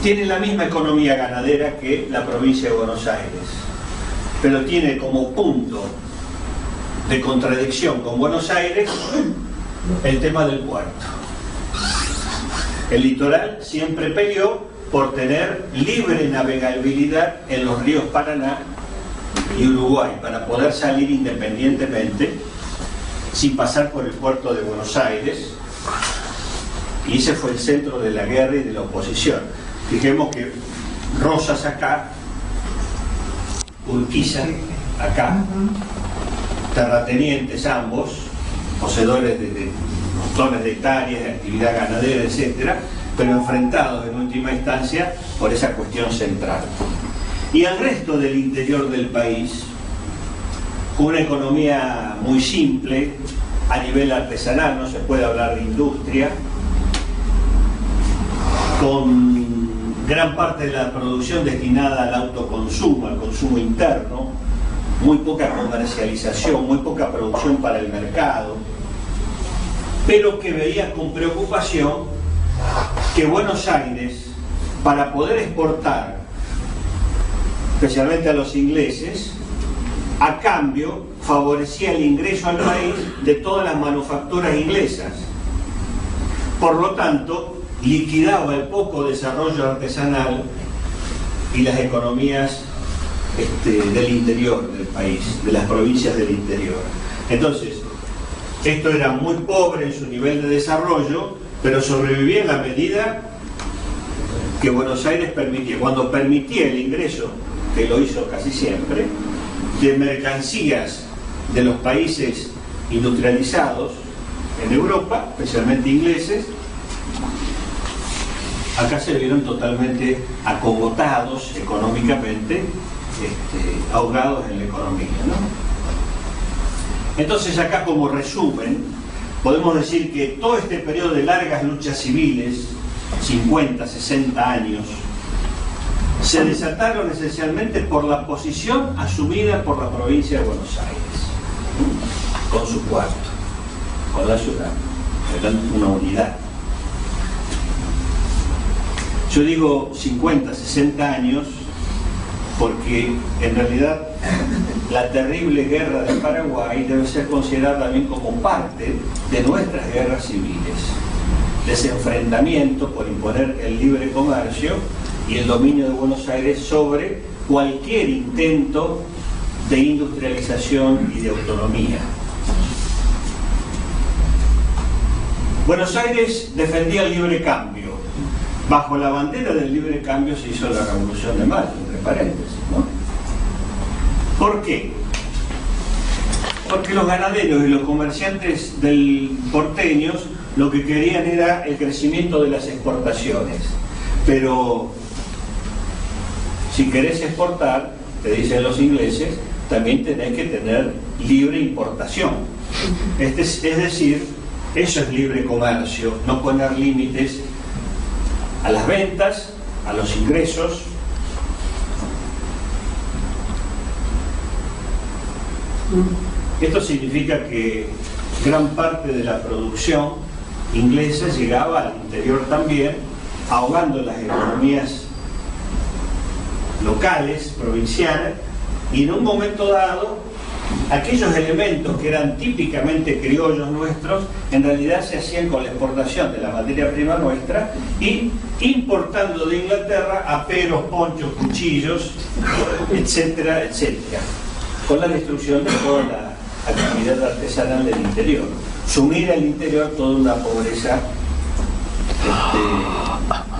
tiene la misma economía ganadera que la provincia de Buenos Aires, pero tiene como punto de contradicción con Buenos Aires el tema del puerto. El litoral siempre peleó por tener libre navegabilidad en los ríos Paraná y Uruguay, para poder salir independientemente sin pasar por el puerto de Buenos Aires, y ese fue el centro de la guerra y de la oposición. Fijemos que Rosas acá, Urquiza acá, terratenientes ambos, poseedores de montones de hectáreas, de actividad ganadera, etcétera, pero enfrentados en última instancia por esa cuestión central. Y el resto del interior del país, con una economía muy simple, a nivel artesanal, no se puede hablar de industria, con gran parte de la producción destinada al autoconsumo, al consumo interno, muy poca comercialización, muy poca producción para el mercado, pero que veía con preocupación que Buenos Aires, para poder exportar, especialmente a los ingleses, a cambio favorecía el ingreso al país de todas las manufacturas inglesas. Por lo tanto, liquidaba el poco desarrollo artesanal y las economías del interior del país, de las provincias del interior. Entonces, esto era muy pobre en su nivel de desarrollo, pero sobrevivía en la medida que Buenos Aires permitía. Cuando permitía el ingreso, que lo hizo casi siempre, de mercancías de los países industrializados en Europa, especialmente ingleses, acá se vieron totalmente acogotados económicamente, ahogados en la economía, ¿no? Entonces acá, como resumen, podemos decir que todo este periodo de largas luchas civiles, 50, 60 años, se desataron esencialmente por la posición asumida por la provincia de Buenos Aires, con su puerto, con la ciudad, eran una unidad. Yo digo 50, 60 años porque en realidad la terrible guerra del Paraguay debe ser considerada también como parte de nuestras guerras civiles, de ese enfrentamiento por imponer el libre comercio y el dominio de Buenos Aires sobre cualquier intento de industrialización y de autonomía. Buenos Aires defendía el libre cambio. Bajo la bandera del libre cambio se hizo la Revolución de Mayo, entre paréntesis, ¿no? ¿Por qué? Porque los ganaderos y los comerciantes porteños lo que querían era el crecimiento de las exportaciones. Pero si querés exportar, te dicen los ingleses, también tenés que tener libre importación. Es decir, eso es libre comercio, no poner límites a las ventas, a los ingresos. Esto significa que gran parte de la producción inglesa llegaba al interior también, ahogando las economías locales, provinciales, y en un momento dado, aquellos elementos que eran típicamente criollos nuestros, en realidad se hacían con la exportación de la materia prima nuestra y importando de Inglaterra aperos, ponchos, cuchillos, etcétera, etcétera, con la destrucción de toda la actividad artesanal del interior. Sumir al interior toda una pobreza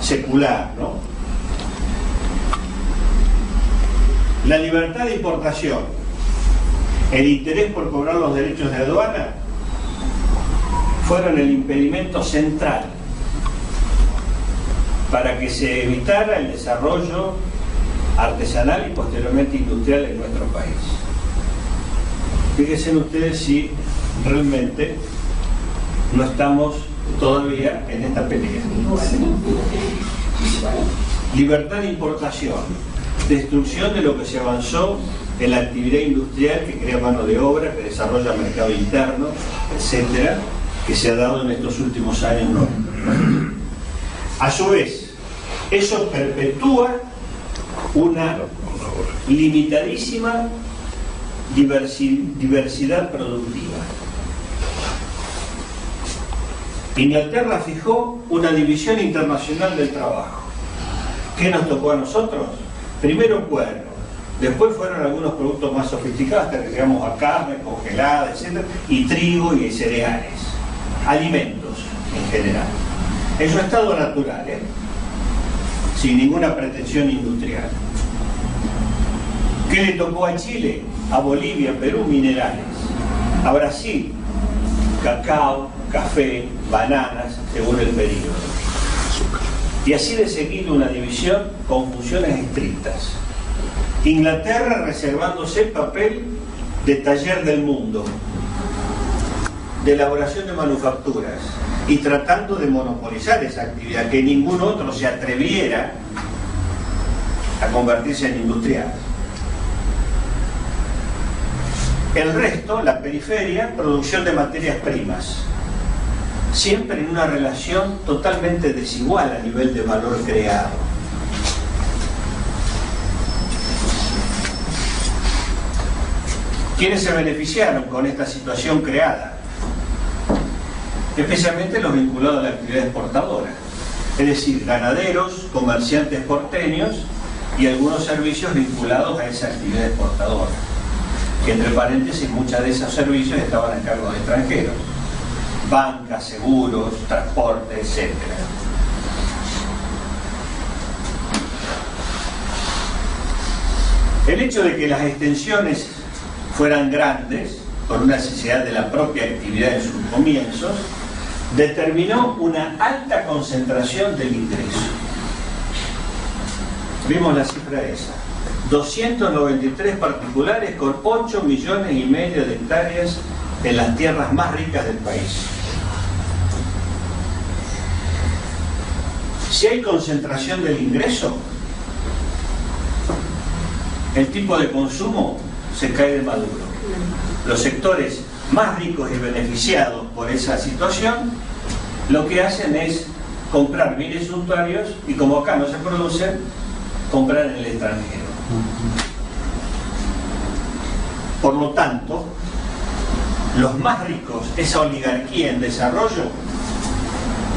secular, ¿no? La libertad de importación, el interés por cobrar los derechos de aduana, fueron el impedimento central para que se evitara el desarrollo artesanal y posteriormente industrial en nuestro país. Fíjense ustedes si realmente no estamos todavía en esta pelea. Libertad de importación, destrucción de lo que se avanzó en la actividad industrial que crea mano de obra, que desarrolla mercado interno, etcétera, que se ha dado en estos últimos años. ¿No? A su vez, eso perpetúa una limitadísima diversidad productiva. Inglaterra fijó una división internacional del trabajo. ¿Qué nos tocó a nosotros? Primero cuerno, después fueron algunos productos más sofisticados, que llegamos a carne, congelada, etc., y trigo y cereales, alimentos en general. En su estado natural, sin ninguna pretensión industrial. ¿Qué le tocó a Chile? A Bolivia, Perú, minerales. A Brasil, cacao, café, bananas, según el periodo. Y así de seguido una división con funciones estrictas. Inglaterra reservándose el papel de taller del mundo, de elaboración de manufacturas, y tratando de monopolizar esa actividad, que ningún otro se atreviera a convertirse en industrial. El resto, la periferia, producción de materias primas, siempre en una relación totalmente desigual a nivel de valor creado. ¿Quiénes se beneficiaron con esta situación creada? Especialmente los vinculados a la actividad exportadora, es decir, ganaderos, comerciantes porteños y algunos servicios vinculados a esa actividad exportadora, que entre paréntesis muchos de esos servicios estaban a cargo de extranjeros, bancas, seguros, transporte, etc. El hecho de que las extensiones fueran grandes, por una necesidad de la propia actividad en sus comienzos, determinó una alta concentración del ingreso. Vimos la cifra esa. 293 particulares con 8,5 millones de hectáreas en las tierras más ricas del país. Si hay concentración del ingreso, el tipo de consumo se cae de maduro. Los sectores más ricos y beneficiados por esa situación, lo que hacen es comprar bienes suntuarios y, como acá no se producen, comprar en el extranjero. Por lo tanto, los más ricos, esa oligarquía en desarrollo,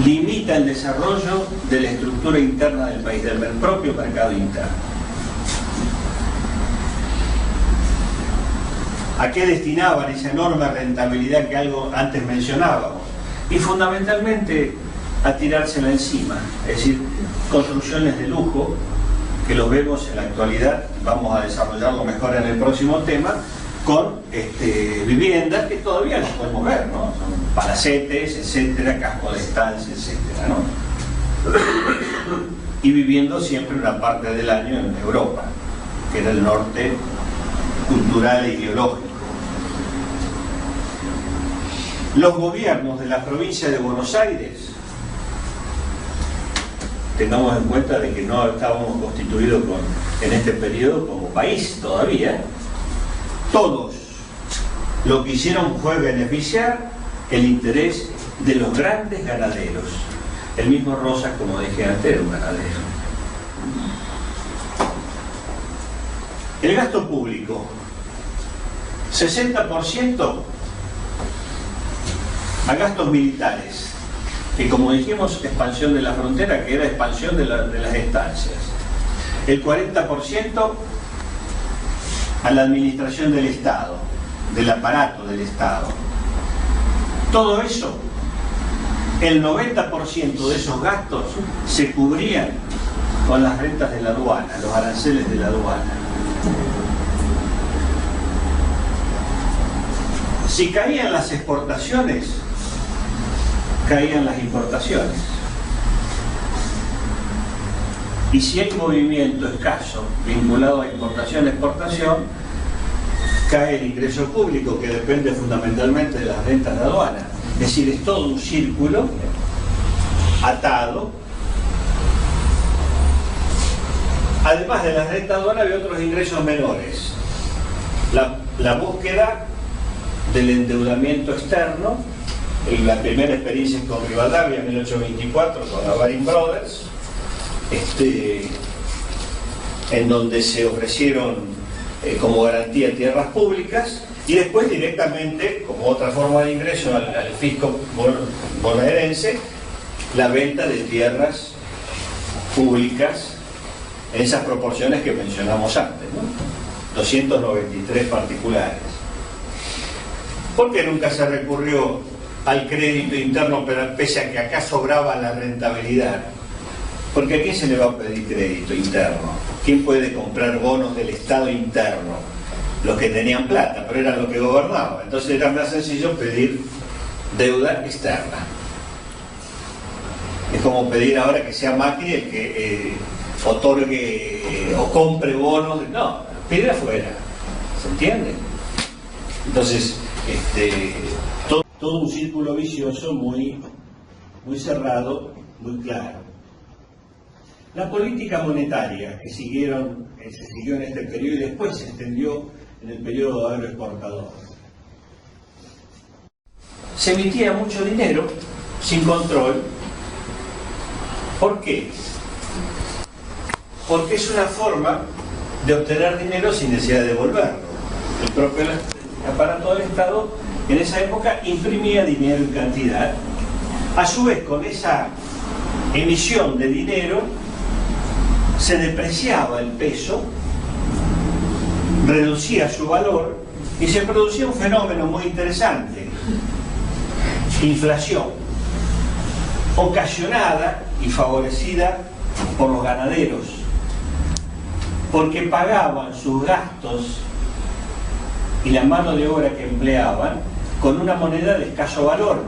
limita el desarrollo de la estructura interna del país, del propio mercado interno. ¿A qué destinaban esa enorme rentabilidad que algo antes mencionábamos? Y fundamentalmente a tirársela encima, es decir, construcciones de lujo, que los vemos en la actualidad, vamos a desarrollarlo mejor en el próximo tema, con viviendas que todavía las podemos ver, ¿no? Son palacetes, etcétera, casco de estancia, etcétera, ¿no? Y viviendo siempre una parte del año en Europa, que era el norte cultural e ideológico. Los gobiernos de la provincia de Buenos Aires, tengamos en cuenta de que no estábamos constituidos en este periodo como país todavía, todos lo que hicieron fue beneficiar el interés de los grandes ganaderos. El mismo Rosas, como dije antes, era un ganadero. El gasto público, 60% a gastos militares, que, como dijimos, expansión de la frontera, que era expansión de las estancias. El 40% a la administración del Estado, del aparato del Estado. Todo eso, el 90% de esos gastos se cubrían con las rentas de la aduana, los aranceles de la aduana. Si caían las exportaciones, caían las importaciones. Y si hay movimiento escaso vinculado a importación-exportación, cae el ingreso público, que depende fundamentalmente de las rentas de aduana. Es decir, es todo un círculo atado. Además de las rentas de aduana, había otros ingresos menores. La búsqueda del endeudamiento externo, la primera experiencia con Rivadavia en 1824 con la Baring Brothers, en donde se ofrecieron como garantía tierras públicas, y después directamente, como otra forma de ingreso al fisco bonaerense, la venta de tierras públicas en esas proporciones que mencionamos antes, ¿no? 293 particulares. ¿Por qué nunca se recurrió al crédito interno, pero pese a que acá sobraba la rentabilidad? Porque ¿a quién se le va a pedir crédito interno? ¿Quién puede comprar bonos del Estado interno? Los que tenían plata, pero eran los que gobernaban. Entonces era más sencillo pedir deuda externa. Es como pedir ahora que sea Macri el que otorgue o compre bonos. No, pide afuera. ¿Se entiende? Entonces, todo un círculo vicioso muy cerrado, muy claro. La política monetaria que se siguió en este periodo y después se extendió en el periodo agroexportador. Se emitía mucho dinero sin control. ¿Por qué? Porque es una forma de obtener dinero sin necesidad de devolverlo. El propio aparato del Estado en esa época imprimía dinero en cantidad. A su vez, con esa emisión de dinero se depreciaba el peso, reducía su valor y se producía un fenómeno muy interesante: inflación, ocasionada y favorecida por los ganaderos, porque pagaban sus gastos y la mano de obra que empleaban con una moneda de escaso valor.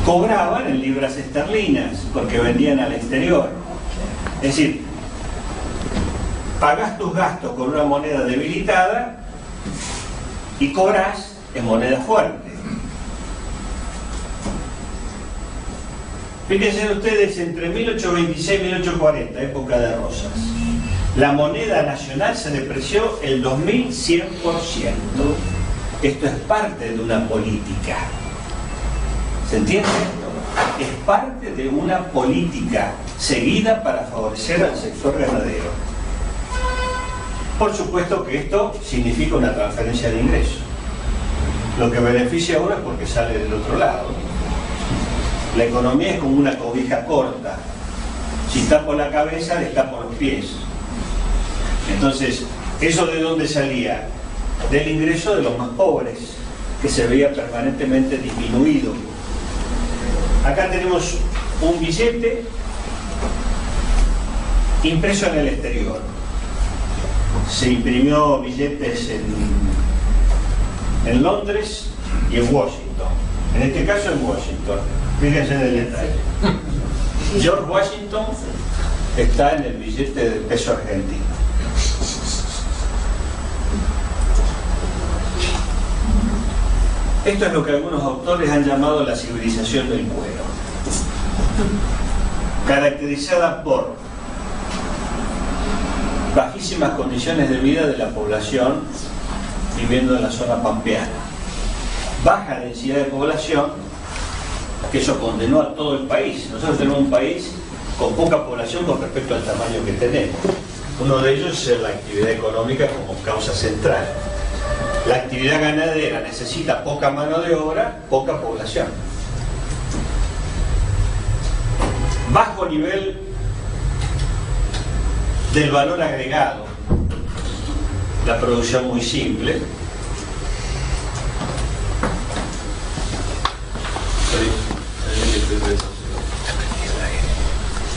Cobraban en libras esterlinas porque vendían al exterior. Es decir, pagás tus gastos con una moneda debilitada y cobrás en moneda fuerte. Fíjense ustedes, entre 1826 y 1840, época de Rosas, la moneda nacional se depreció el 2100%. Esto es parte de una política. ¿Se entiende esto? Es parte de una política seguida para favorecer al sector ganadero. Por supuesto que esto significa una transferencia de ingresos. Lo que beneficia a uno es porque sale del otro lado. La economía es como una cobija corta. Si tapo la cabeza, destapo los pies. Entonces, ¿eso de dónde salía? Del ingreso de los más pobres, que se veía permanentemente disminuido. Acá tenemos un billete impreso en el exterior. Se imprimió billetes en Londres y en Washington. En este caso en Washington. Fíjense en el detalle. George Washington está en el billete de peso argentino. Esto es lo que algunos autores han llamado la civilización del cuero, caracterizada por bajísimas condiciones de vida de la población viviendo en la zona pampeana, baja densidad de población, que eso condenó a todo el país. Nosotros tenemos un país con poca población con respecto al tamaño que tenemos. Uno de ellos es la actividad económica como causa central. La actividad ganadera necesita poca mano de obra, poca población. Bajo nivel del valor agregado, la producción muy simple.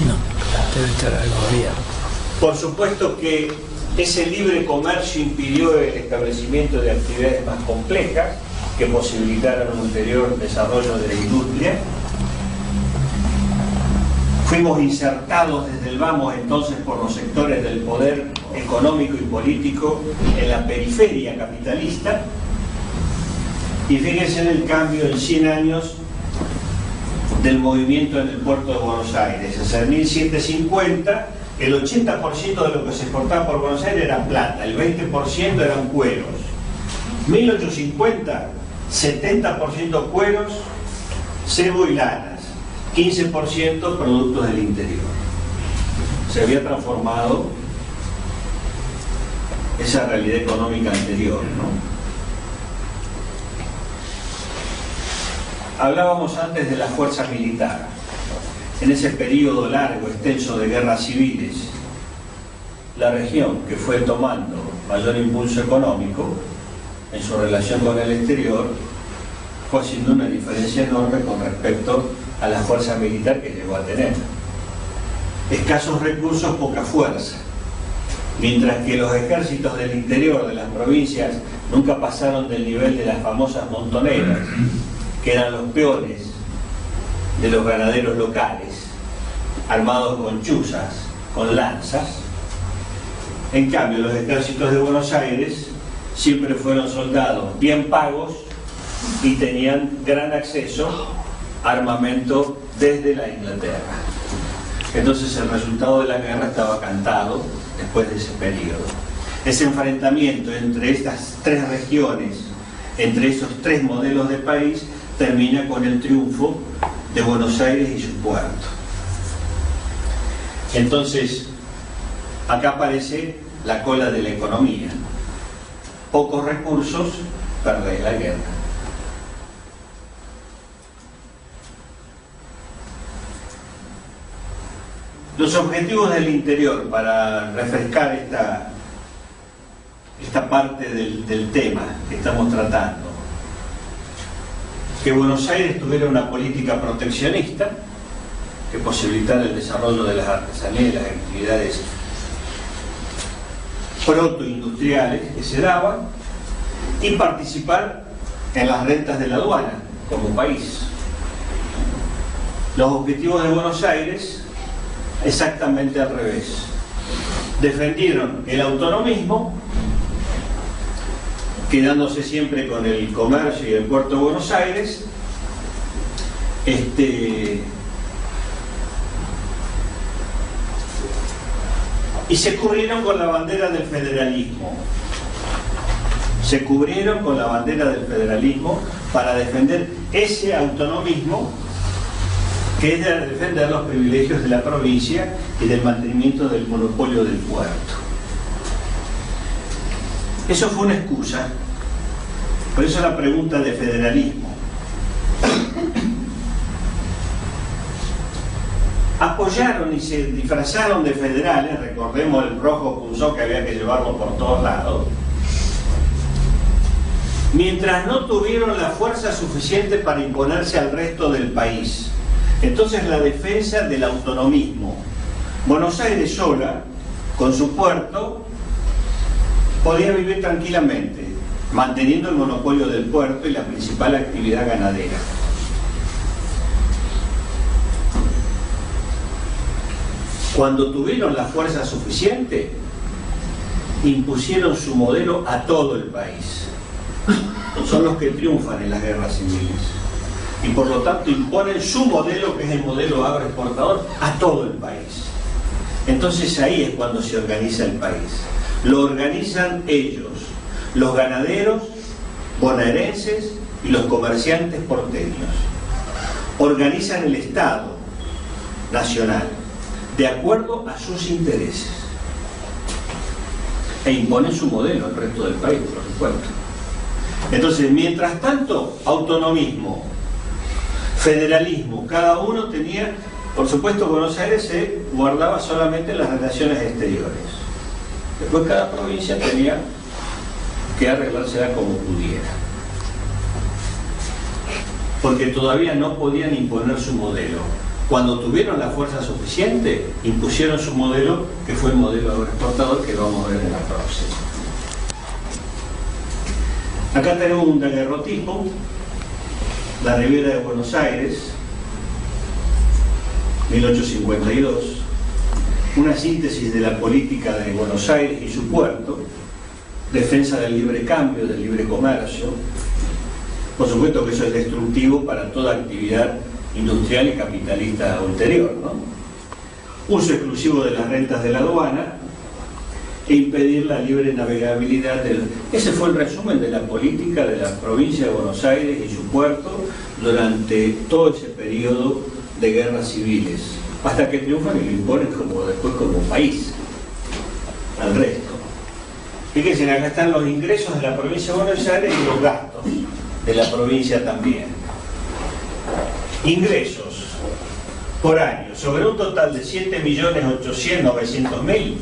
No, debe estar algo bien. Por supuesto que Ese libre comercio impidió el establecimiento de actividades más complejas que posibilitaran un ulterior desarrollo de la industria. Fuimos insertados desde el vamos entonces por los sectores del poder económico y político en la periferia capitalista. Y fíjense en el cambio en 100 años del movimiento en el puerto de Buenos Aires. Hacia 1750, el 80% de lo que se exportaba por Buenos Aires era plata, el 20% eran cueros. 1850, 70% cueros, cebo y lanas, 15% productos del interior. Se había transformado esa realidad económica anterior, ¿no? Hablábamos antes de la fuerza militar. En ese periodo largo, extenso de guerras civiles, la región que fue tomando mayor impulso económico en su relación con el exterior fue haciendo una diferencia enorme con respecto a la fuerza militar que llegó a tener. Escasos recursos, poca fuerza. Mientras que los ejércitos del interior de las provincias nunca pasaron del nivel de las famosas montoneras, que eran los peones de los ganaderos locales, armados con chuzas, con lanzas. En cambio, los ejércitos de Buenos Aires siempre fueron soldados bien pagos y tenían gran acceso a armamento desde la Inglaterra. Entonces el resultado de la guerra estaba cantado después de ese periodo. Ese enfrentamiento entre estas tres regiones, entre esos tres modelos de país, termina con el triunfo de Buenos Aires y su puerto. Entonces, acá aparece la cola de la economía. Pocos recursos, perdés la guerra. Los objetivos del interior, para refrescar esta parte del tema que estamos tratando: que Buenos Aires tuviera una política proteccionista que posibilitara el desarrollo de las artesanías y las actividades protoindustriales que se daban, y participar en las rentas de la aduana como país. Los objetivos de Buenos Aires, exactamente al revés. Defendieron el autonomismo, quedándose siempre con el comercio y el puerto de Buenos Aires, y se cubrieron con la bandera del federalismo. Se cubrieron con la bandera del federalismo para defender ese autonomismo, que es de defender los privilegios de la provincia y del mantenimiento del monopolio del puerto. Eso fue una excusa. Por eso la pregunta de federalismo. Apoyaron y se disfrazaron de federales, recordemos el rojo punzó que había que llevarlo por todos lados, mientras no tuvieron la fuerza suficiente para imponerse al resto del país. Entonces la defensa del autonomismo. Buenos Aires sola, con su puerto, podía vivir tranquilamente, manteniendo el monopolio del puerto y la principal actividad ganadera. Cuando tuvieron la fuerza suficiente, impusieron su modelo a todo el país. Son los que triunfan en las guerras civiles. Y por lo tanto imponen su modelo, que es el modelo agroexportador, a todo el país. Entonces ahí es cuando se organiza el país. Lo organizan ellos, los ganaderos bonaerenses y los comerciantes porteños. Organizan el Estado nacional de acuerdo a sus intereses e imponen su modelo al resto del país, por supuesto. Entonces, mientras tanto, autonomismo, federalismo, cada uno tenía, por supuesto, Buenos Aires se guardaba solamente las relaciones exteriores. Después cada provincia tenía que arreglársela como pudiera, porque todavía no podían imponer su modelo. Cuando tuvieron la fuerza suficiente, impusieron su modelo, que fue el modelo agroexportador que vamos a ver en la próxima. Acá tenemos un daguerrotipo, la Riviera de Buenos Aires, 1852, una síntesis de la política de Buenos Aires y su puerto, defensa del libre cambio, del libre comercio. Por supuesto que eso es destructivo para toda actividad industrial y capitalista ulterior, ¿no? Uso exclusivo de las rentas de la aduana e impedir la libre navegabilidad del... Ese fue el resumen de la política de la provincia de Buenos Aires y su puerto durante todo ese periodo de guerras civiles, hasta que triunfan y lo imponen después como país al resto. Fíjense, acá están los ingresos de la provincia de Buenos Aires y los gastos de la provincia también. Ingresos por año, sobre un total de 7.800.900.000,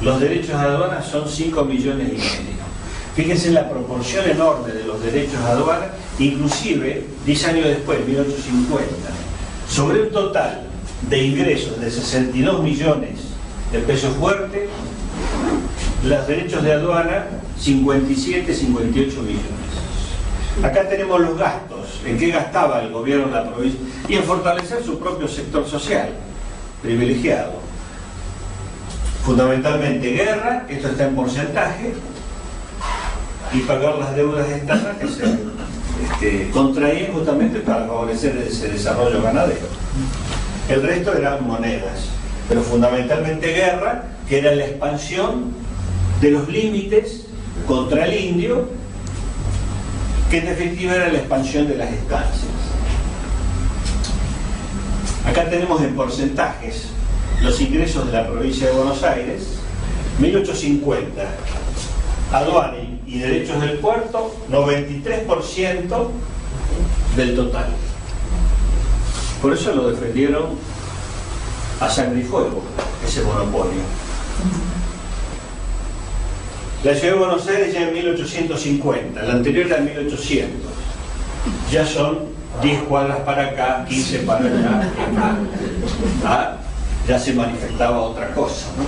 los derechos de aduana son 5,5 millones. Fíjense la proporción enorme de los derechos de aduana, inclusive 10 años después, 1850, sobre un total de ingresos de 62 millones de pesos fuertes, los derechos de aduana 57, 58 millones. Acá tenemos los gastos, en qué gastaba el gobierno de la provincia, y en fortalecer su propio sector social, privilegiado. Fundamentalmente guerra, esto está en porcentaje, y pagar las deudas externas que se contraían justamente para favorecer ese desarrollo ganadero. El resto eran monedas, pero fundamentalmente guerra, que era la expansión de los límites contra el indio, que en definitiva era la expansión de las estancias. Acá tenemos en porcentajes los ingresos de la provincia de Buenos Aires. 1850, aduana y derechos del puerto, 93% del total. Por eso lo defendieron a sangre y fuego, ese monopolio. La ciudad de Buenos Aires ya en 1850, la anterior era en 1800. Ya son 10 cuadras para acá, 15 para allá. Ya se manifestaba otra cosa, ¿no?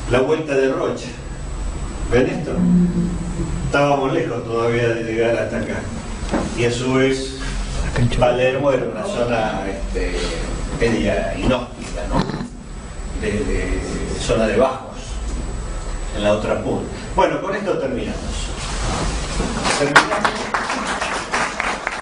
La vuelta de Rocha. ¿Ven esto? Estábamos lejos todavía de llegar hasta acá. Y a su vez, Palermo era una zona media inhóspita, ¿no? De zona de bajos, en la otra punta. Bueno, con esto terminamos.